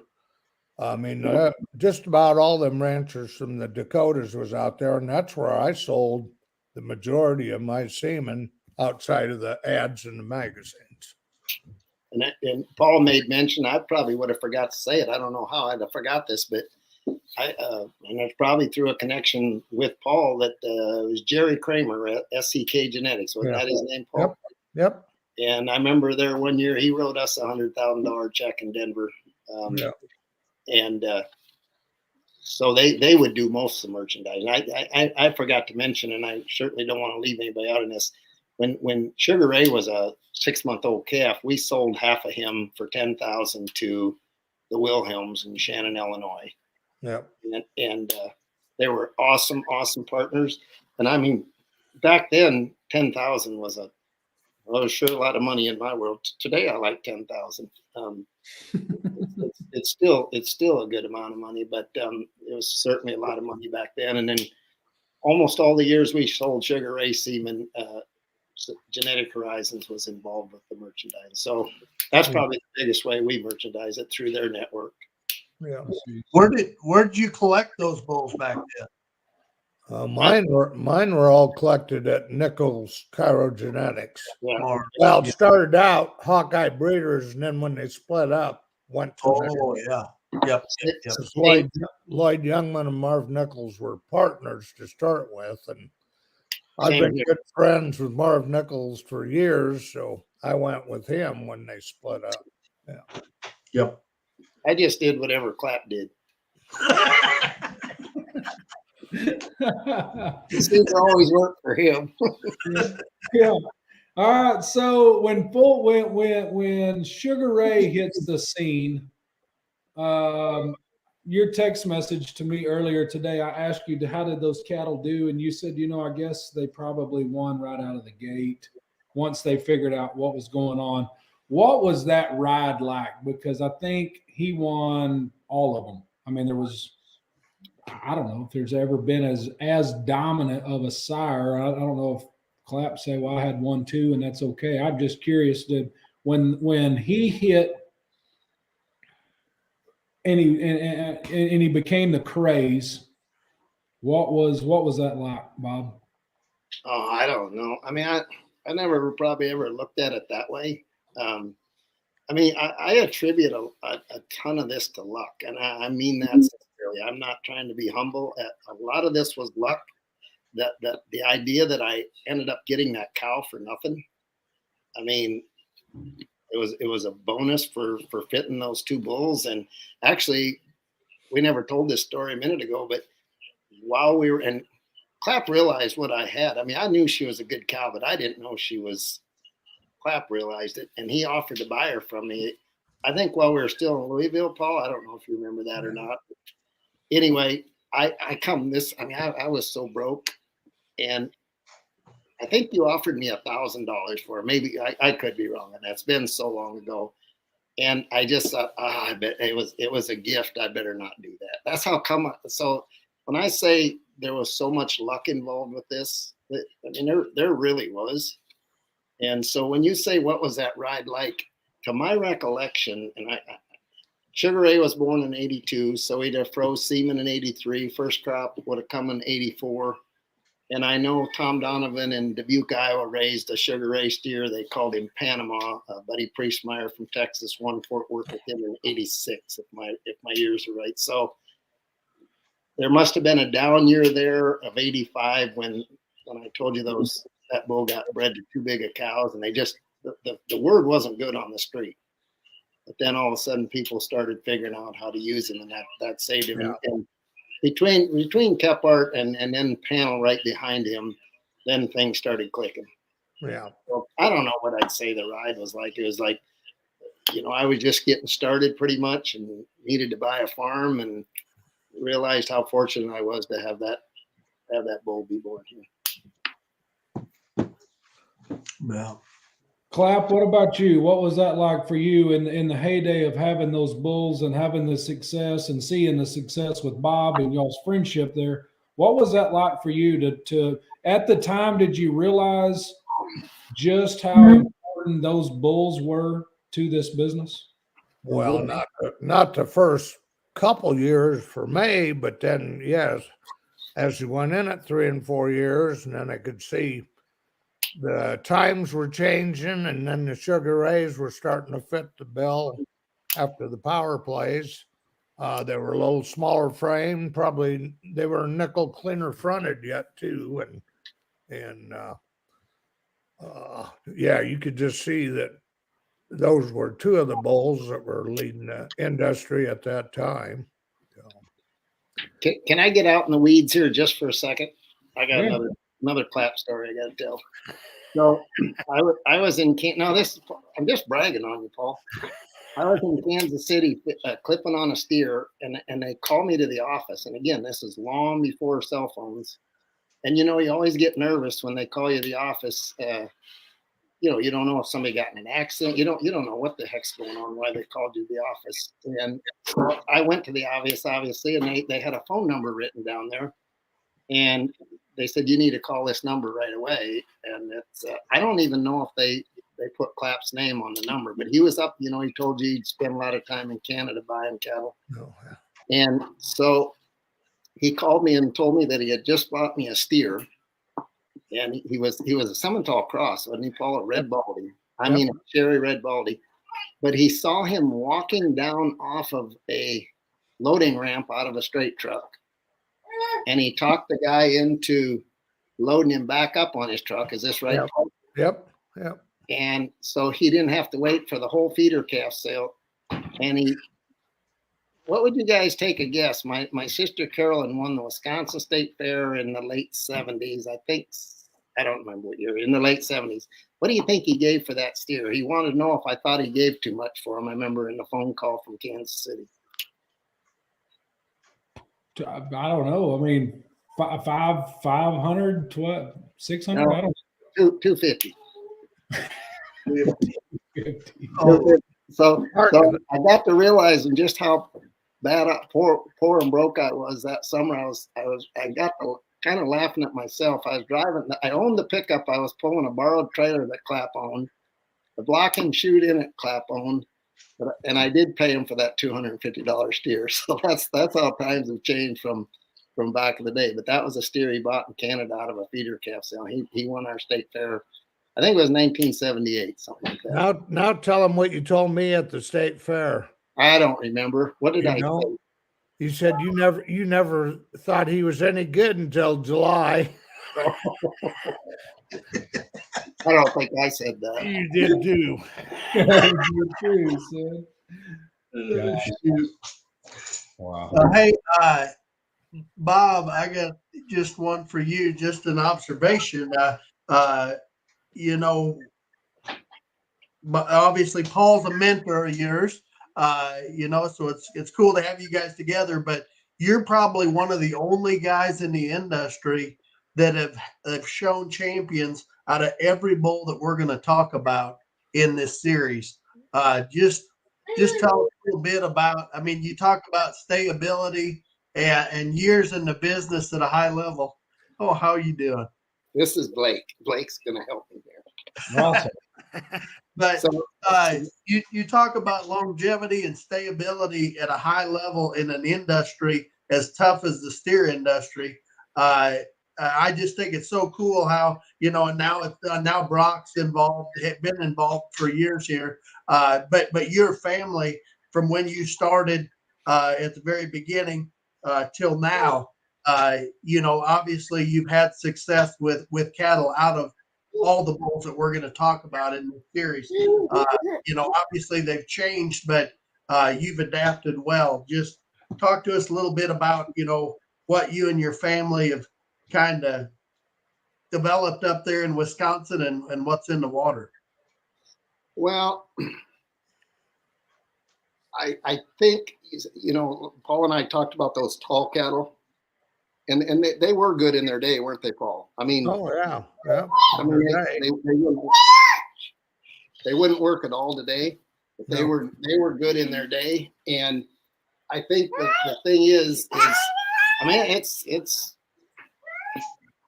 I mean, just about all them ranchers from the Dakotas was out there, and that's where I sold the majority of my semen outside of the ads in the magazines. And Paul made mention, I probably would have forgot to say it. I don't know how I'd have forgot this, but and it's probably through a connection with Paul that it was Jerry Kramer at SCK Genetics. Was that his name, Paul? Yep. And I remember there one year he wrote us $100,000 check in Denver. And so they would do most of the merchandise. And I forgot to mention, and I certainly don't want to leave anybody out in this. When Sugar Ray was a 6-month-old calf, we sold half of him for $10,000 to the Wilhelms in Shannon, Illinois. Yep. And they were awesome partners. And I mean, back then, 10,000 was sure a lot of money in my world. Today, I like 10,000. It's still a good amount of money, but it was certainly a lot of money back then. And then almost all the years we sold Sugar Ray semen, Genetic Horizons was involved with the merchandise. So that's probably the biggest way we merchandise it, through their network. Yeah. Where did you collect those bulls back then? Mine were all collected at Nichols Chirogenetics. Yeah. Well, it started out Hawkeye Breeders, and then when they split up, went to Yep. Lloyd Youngman and Marv Nichols were partners to start with, and I've been good friends with Marv Nichols for years, so I went with him when they split up. Yeah. Yep. I just did whatever Clapp did. It seems to always work for him. Yeah. All right. So when Sugar Ray hits the scene, your text message to me earlier today, I asked you how did those cattle do, and you said, I guess they probably won right out of the gate once they figured out what was going on. What was that ride like? Because I think he won all of them. I mean, I don't know if there's ever been as dominant of a sire. I don't know if Clapp say, well, I had 1, 2, and that's okay. I'm just curious when he hit and he became the craze. What was that like, Bob? Oh, I don't know. I mean, I never probably ever looked at it that way. I mean, I attribute a ton of this to luck, and I mean that sincerely. I'm not trying to be humble. A lot of this was luck. That the idea that I ended up getting that cow for nothing. I mean, it was a bonus for fitting those 2 bulls. And actually, we never told this story a minute ago, but while we were, and Clapp realized what I had. I mean, I knew she was a good cow, but I didn't know she was. Clapp realized it, and he offered to buy her from me. I think while we were still in Louisville, Paul. I don't know if you remember that or not. Anyway, I was so broke, and I think you offered me $1,000 for her. Maybe I could be wrong, and that's been so long ago. And I just thought, I bet it was a gift. I better not do that. That's how come. So when I say there was so much luck involved with this, I mean there really was. And so when you say what was that ride like, to my recollection, and Sugar Ray was born in '82, so he'd have froze semen in '83. First crop would have come in '84. And I know Tom Donovan in Dubuque, Iowa, raised a Sugar Ray steer. They called him Panama. Buddy Priestmeyer from Texas won Fort Worth with him in '86, if my years are right. So there must have been a down year there of '85 when I told you that bull got bred to too big of cows, and they just the word wasn't good on the street. But then all of a sudden, people started figuring out how to use him, and that saved him. Yeah. And between Kephart and then Panel right behind him, then things started clicking. Yeah. So I don't know what I'd say the ride was like. It was like, I was just getting started pretty much, and needed to buy a farm, and realized how fortunate I was to have that bull be born here. Yeah. Clapp, what about you? What was that like for you in the heyday of having those bulls and having the success and seeing the success with Bob and y'all's friendship there? What was that like for you to at the time, did you realize just how important those bulls were to this business? Well, not the first couple years for me, but then, yes, as you went in at 3 and 4 years, and then I could see the times were changing, and then the Sugar Rays were starting to fit the bill after the power plays. They were a little smaller frame. Probably they were nickel cleaner fronted yet too, and yeah, you could just see that those were 2 of the bulls that were leading the industry at that time. Can I get out in the weeds here just for a second? I got another Clapp story I got to tell. So I was in I'm just bragging on you, Paul. I was in Kansas City clipping on a steer, and they called me to the office. And again, this is long before cell phones. And you always get nervous when they call you to the office. You don't know if somebody got in an accident. You don't know what the heck's going on, why they called you to the office. And so I went to the obvious, obviously, and they had a phone number written down there. And they said, you need to call this number right away. And it's I don't even know if they put Clapp's name on the number, but he was up, he told you he'd spend a lot of time in Canada buying cattle. Oh, yeah. And so he called me and told me that he had just bought me a steer. And he was a Simmental cross, wasn't he, Paul? A red baldy. I mean, a cherry red baldy. But he saw him walking down off of a loading ramp out of a straight truck. And he talked the guy into loading him back up on his truck. Is this right? Yep. And so he didn't have to wait for the whole feeder calf sale. And what would you guys take a guess? My sister Carolyn won the Wisconsin State Fair in the late 70s. I don't remember what year, in the late 70s. What do you think he gave for that steer? He wanted to know if I thought he gave too much for him. I remember in the phone call from Kansas City. I don't know. I mean, 500, 600. No, I don't. 250. 250. Oh, So I got to realizing just how bad, poor and broke I was that summer. I got to kind of laughing at myself. I was driving. I owned the pickup. I was pulling a borrowed trailer that Clapp owned. The block and shoot in it Clapp owned, and I did pay him for that $250 steer. So that's how times have changed from back in the day. But that was a steer he bought in Canada out of a feeder calf sale. He won our state fair. I think it was 1978, something like that. Now tell him what you told me at the state fair. I don't remember. What did I say? You said you never thought he was any good until July. I don't think I said that. You did too. shoot. Wow. Hey, Bob, I got just one for you, just an observation. You know, but obviously Paul's a mentor of yours, you know, so it's cool to have you guys together, but you're probably one of the only guys in the industry that have shown champions out of every bull that we're going to talk about in this series. Just tell us a little bit about, I mean, you talk about stayability and years in the business at a high level. Oh, how are you doing? This is Blake. Blake's going to help me here. Awesome. But So, you talk about longevity and stayability at a high level in an industry as tough as the steer industry. I just think it's so cool how, you know, and now Brock's involved, had been involved for years here. But your family, from when you started at the very beginning till now, you know, obviously you've had success with cattle out of all the bulls that we're going to talk about in this series. You know, obviously they've changed, but you've adapted well. Just talk to us a little bit about, you know, what you and your family have kind of developed up there in Wisconsin and what's in the water. well, I think, you know, Paul and I talked about those tall cattle, and they were good in their day, weren't they, Paul? I mean, Oh yeah. I mean, they wouldn't work at all today, but they were good in their day. And I think the thing is I mean, it's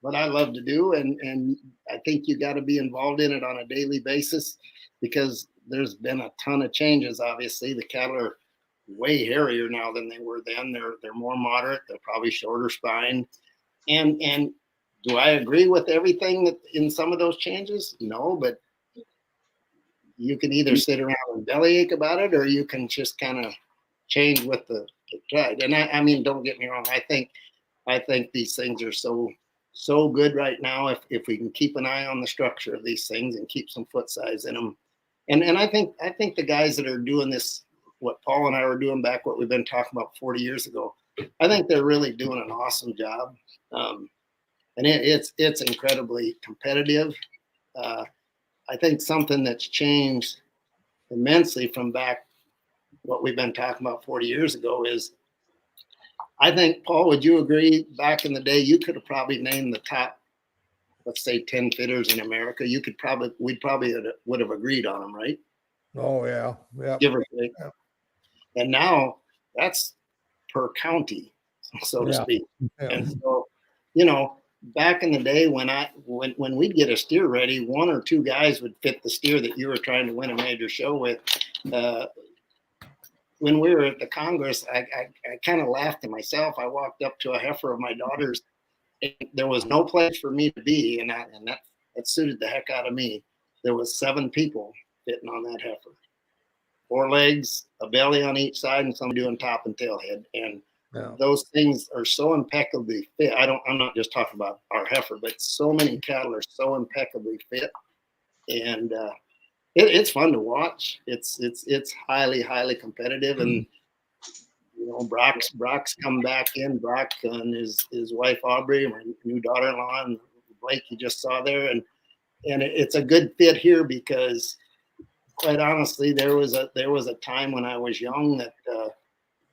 what I love to do, and I think you got to be involved in it on a daily basis because there's been a ton of changes. Obviously, the cattle are way hairier now than they were then. They're more moderate. They're probably shorter spine. And do I agree with everything that in some of those changes? No, but you can either sit around and bellyache about it, or you can just kind of change with the tide. And I mean, don't get me wrong. I think these things are so good right now. If we can keep an eye on the structure of these things and keep some foot size in them, and I think the guys that are doing this, what Paul and I were doing back, what we've been talking about 40 years ago, I think they're really doing an awesome job. And it's incredibly competitive. I think something that's changed immensely from back what we've been talking about 40 years ago is, I think, Paul, would you agree, back in the day, you could have probably named the top, let's say 10 fitters in America. We'd probably would have agreed on them, right? Oh yeah. Yeah. Give or take. Yeah. And now that's per county, so to speak. Yeah. And so, you know, back in the day when we'd get a steer ready, one or two guys would fit the steer that you were trying to win a major show with. When we were at the Congress, I kind of laughed to myself. I walked up to a heifer of my daughter's, and there was no place for me to be, and that suited the heck out of me. There was 7 people fitting on that heifer, 4 legs, a belly on each side, and somebody doing top and tail head. And those things are so impeccably fit. I'm not just talking about our heifer, but so many cattle are so impeccably fit, and it's fun to watch. It's highly competitive, and you know, Brock's come back in. Brock and his wife Aubrey, my new daughter-in-law, and Blake you just saw there, and it's a good fit here because, quite honestly, there was a time when I was young that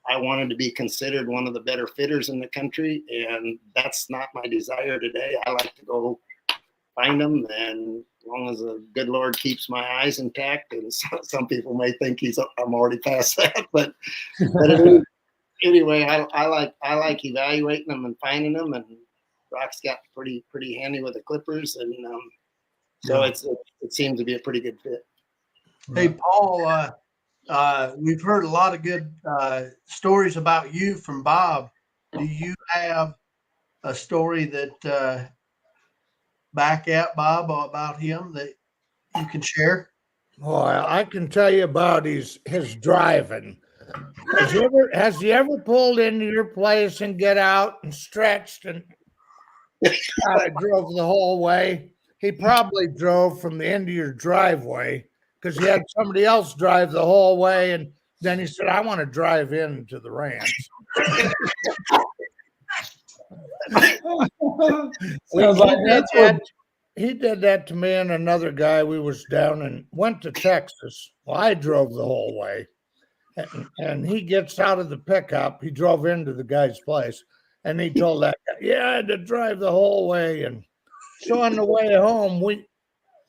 I wanted to be considered one of the better fitters in the country, and that's not my desire today. I like to go find them, and as long as the good Lord keeps my eyes intact, and some people may think I'm already past that, but anyway, I like evaluating them and finding them, and Brock's got pretty handy with the clippers, and so it seems to be a pretty good fit. Hey, Paul, we've heard a lot of good stories about you from Bob. Do you have a story that back at Bob about him that you can share? Oh, I can tell you about his driving. Has he ever pulled into your place and get out and stretched and drove the whole way? He probably drove from the end of your driveway because he had somebody else drive the whole way, and then he said, "I want to drive into the ranch." Sounds like that's what. He did that to me and another guy. We was down and went to Texas. Well, I drove the whole way. And he gets out of the pickup. He drove into the guy's place. And he told that guy, "Yeah, I had to drive the whole way." And so on the way home,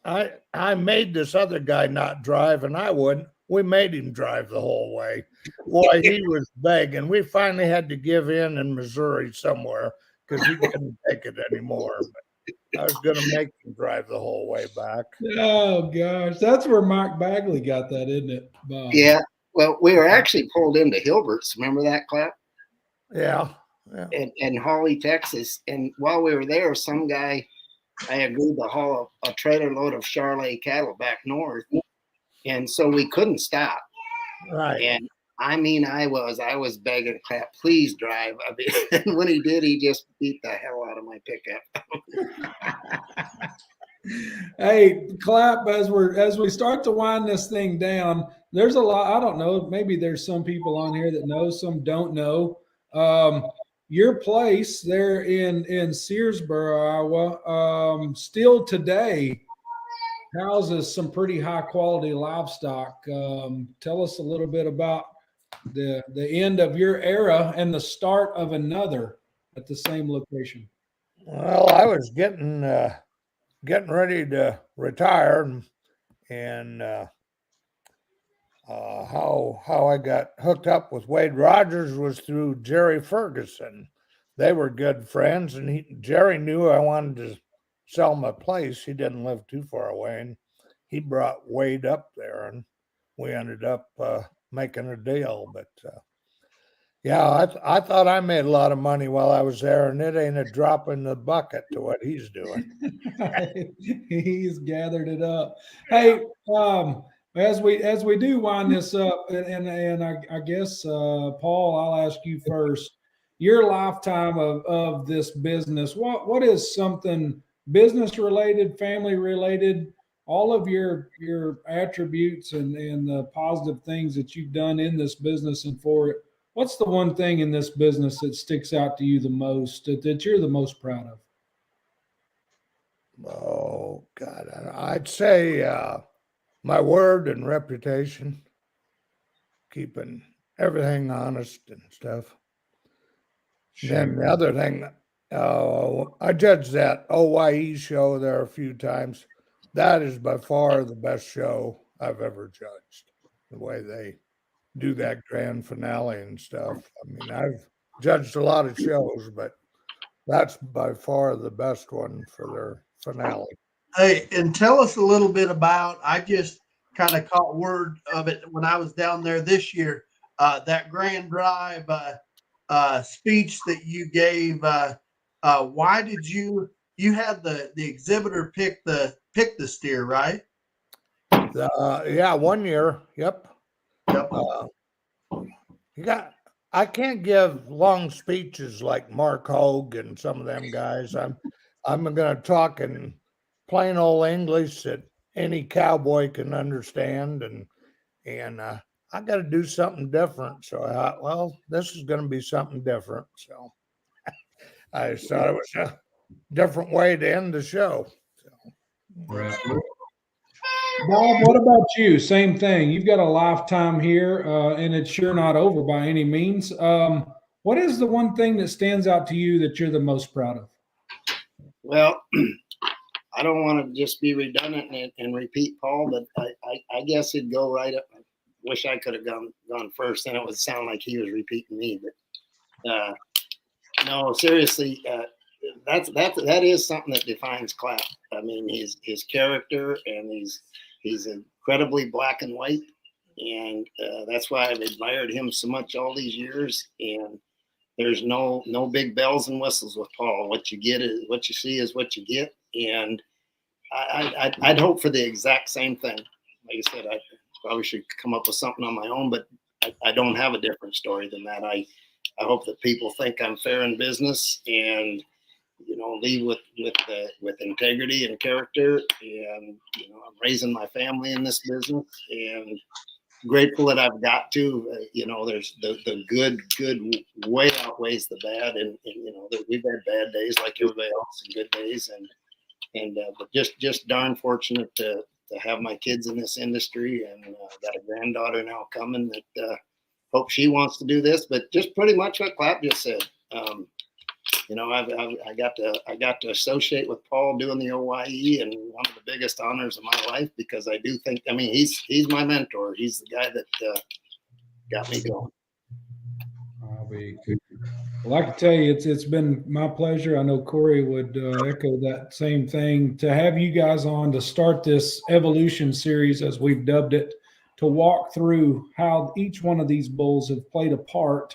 I made this other guy not drive, and I wouldn't. We made him drive the whole way. Boy, he was begging. We finally had to give in Missouri somewhere because he couldn't take it anymore. But I was going to make him drive the whole way back. Oh gosh, that's where Mike Bagley got that, isn't it, Bob? Yeah. Well, we were actually pulled into Hilbert's. Remember that, Clapp? Yeah. In Hawley, Texas. And while we were there, some guy, I agreed to haul a trailer load of Charolais cattle back north, and so we couldn't stop. Right. And I mean, I was begging Clapp, please drive. I mean, and when he did, he just beat the hell out of my pickup. Hey, Clapp, as we start to wind this thing down, there's a lot. I don't know. Maybe there's some people on here that know, some don't know. Your place there in Searsboro, Iowa, still today houses some pretty high quality livestock. Tell us a little bit about the end of your era and the start of another at the same location. Well, I was getting ready to retire, and how I got hooked up with Wade Rogers was through Jerry Ferguson. They were good friends, and Jerry knew I wanted to sell my place. He didn't live too far away, and he brought Wade up there, and we ended up making a deal. But yeah, I thought I made a lot of money while I was there, and it ain't a drop in the bucket to what he's doing. He's gathered it up. Hey, as we do wind this up, and I guess Paul, I'll ask you first. Your lifetime of this business, what is something business related, family related, all of your attributes and the positive things that you've done in this business and for it? What's the one thing in this business that sticks out to you the most, that you're the most proud of? Oh, God. I'd say my word and reputation, keeping everything honest and stuff. Sure. Then the other thing, I judged that OYE show there a few times. That is by far the best show I've ever judged, the way they do that grand finale and stuff. I mean, I've judged a lot of shows, but that's by far the best one for their finale. Hey, and tell us a little bit about, I just kind of caught word of it when I was down there this year, that Grand Drive speech that you gave. Why did you had the exhibitor pick the steer, right? Yeah, 1 year. Yep. I can't give long speeches like Mark Hogue and some of them guys. I'm going to talk in plain old English that any cowboy can understand, and I got to do something different. So I thought, well, this is going to be something different. So I thought it was a different way to end the show. So. Right. Bob, what about you? Same thing. You've got a lifetime here, and it's sure not over by any means. What is the one thing that stands out to you that you're the most proud of? Well, I don't want to just be redundant and repeat Paul, but I guess it'd go right up. Wish I could have gone first, and it would sound like he was repeating me. But no, seriously, that is something that defines Clapp. I mean, his character, and he's incredibly black and white, and that's why I've admired him so much all these years. And there's no big bells and whistles with Paul. What you get is what you see is what you get, and I'd hope for the exact same thing. Like I said, I probably should come up with something on my own, but I don't have a different story than that. I hope that people think I'm fair in business, and lead with integrity and character. And I'm raising my family in this business, and grateful that I've got to. There's the good way outweighs the bad, and we've had bad days like everybody else, and good days, but just darn fortunate to have my kids in this industry, and got a granddaughter now coming that hope she wants to do this. But just pretty much what Clapp just said. I got to associate with Paul doing the OYE, and one of the biggest honors of my life, because I do think, he's my mentor. He's the guy that got me going. Well, I can tell you, it's been my pleasure. I know Corey would echo that same thing, to have you guys on to start this evolution series, as we've dubbed it, to walk through how each one of these bulls have played a part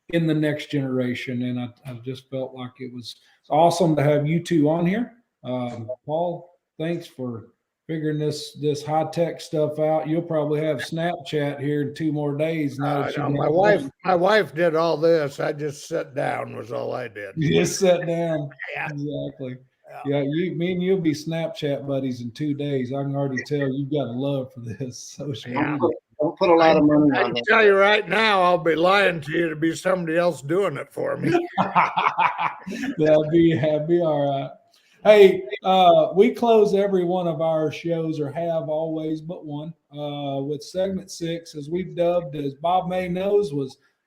in the next generation. And I just felt like it was awesome to have you two on here. Paul, thanks for figuring this high-tech stuff out. You'll probably have Snapchat here in 2 more days. Now that my wife did all this. I just sat down was all I did. You just sat down. Yeah. Exactly. Yeah, me and you'll be Snapchat buddies in 2 days. I can already tell you've got a love for this social media. Don't put a lot of money on it. I can tell you right now, I'll be lying to you to be somebody else doing it for me. That'll be all right. Hey, we close every one of our shows, or have always but one, with segment 6, as we've dubbed, as Bob May knows,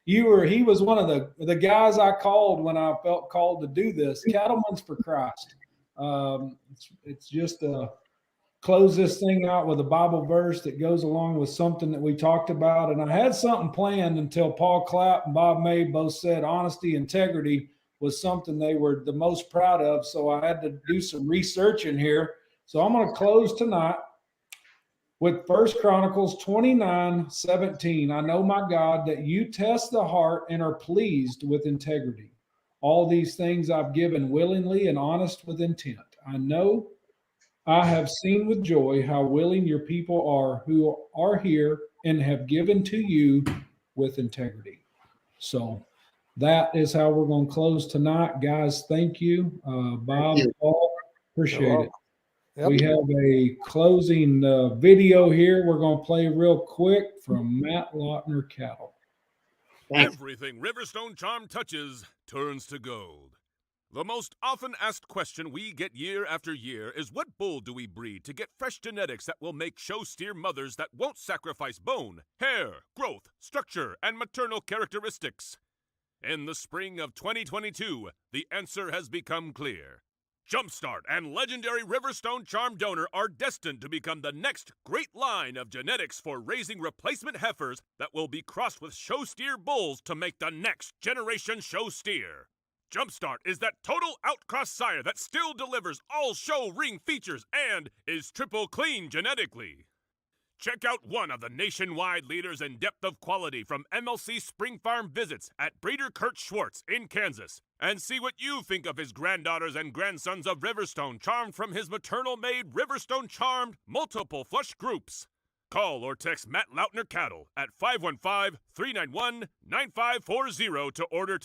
he was one of the guys I called when I felt called to do this. Cattlemen's for Christ. It's just close this thing out with a Bible verse that goes along with something that we talked about. And I had something planned until Paul Clapp and Bob May both said honesty, integrity was something they were the most proud of. So I had to do some research in here. So I'm going to close tonight with 1 Chronicles 29:17. I know, my God, that you test the heart and are pleased with integrity. All these things I've given willingly and honest with intent. I know I have seen with joy how willing your people are who are here and have given to you with integrity. So that is how we're going to close tonight. Guys, thank you. Bob, Paul, appreciate it. Yep. We have a closing video here we're going to play real quick from Matt Lautner Cattle. Everything Riverstone Charm touches turns to gold. The most often asked question we get year after year is, what bull do we breed to get fresh genetics that will make show steer mothers that won't sacrifice bone, hair, growth, structure, and maternal characteristics? In the spring of 2022, the answer has become clear. Jumpstart and legendary Riverstone Charm donor are destined to become the next great line of genetics for raising replacement heifers that will be crossed with show steer bulls to make the next generation show steer. Jumpstart is that total outcross sire that still delivers all show ring features and is triple clean genetically. Check out one of the nationwide leaders in depth of quality from MLC Spring Farm visits at breeder Kurt Schwartz in Kansas, and see what you think of his granddaughters and grandsons of Riverstone charmed from his maternal-made Riverstone Charmed multiple flush groups. Call or text Matt Lautner Cattle at 515-391-9540 to order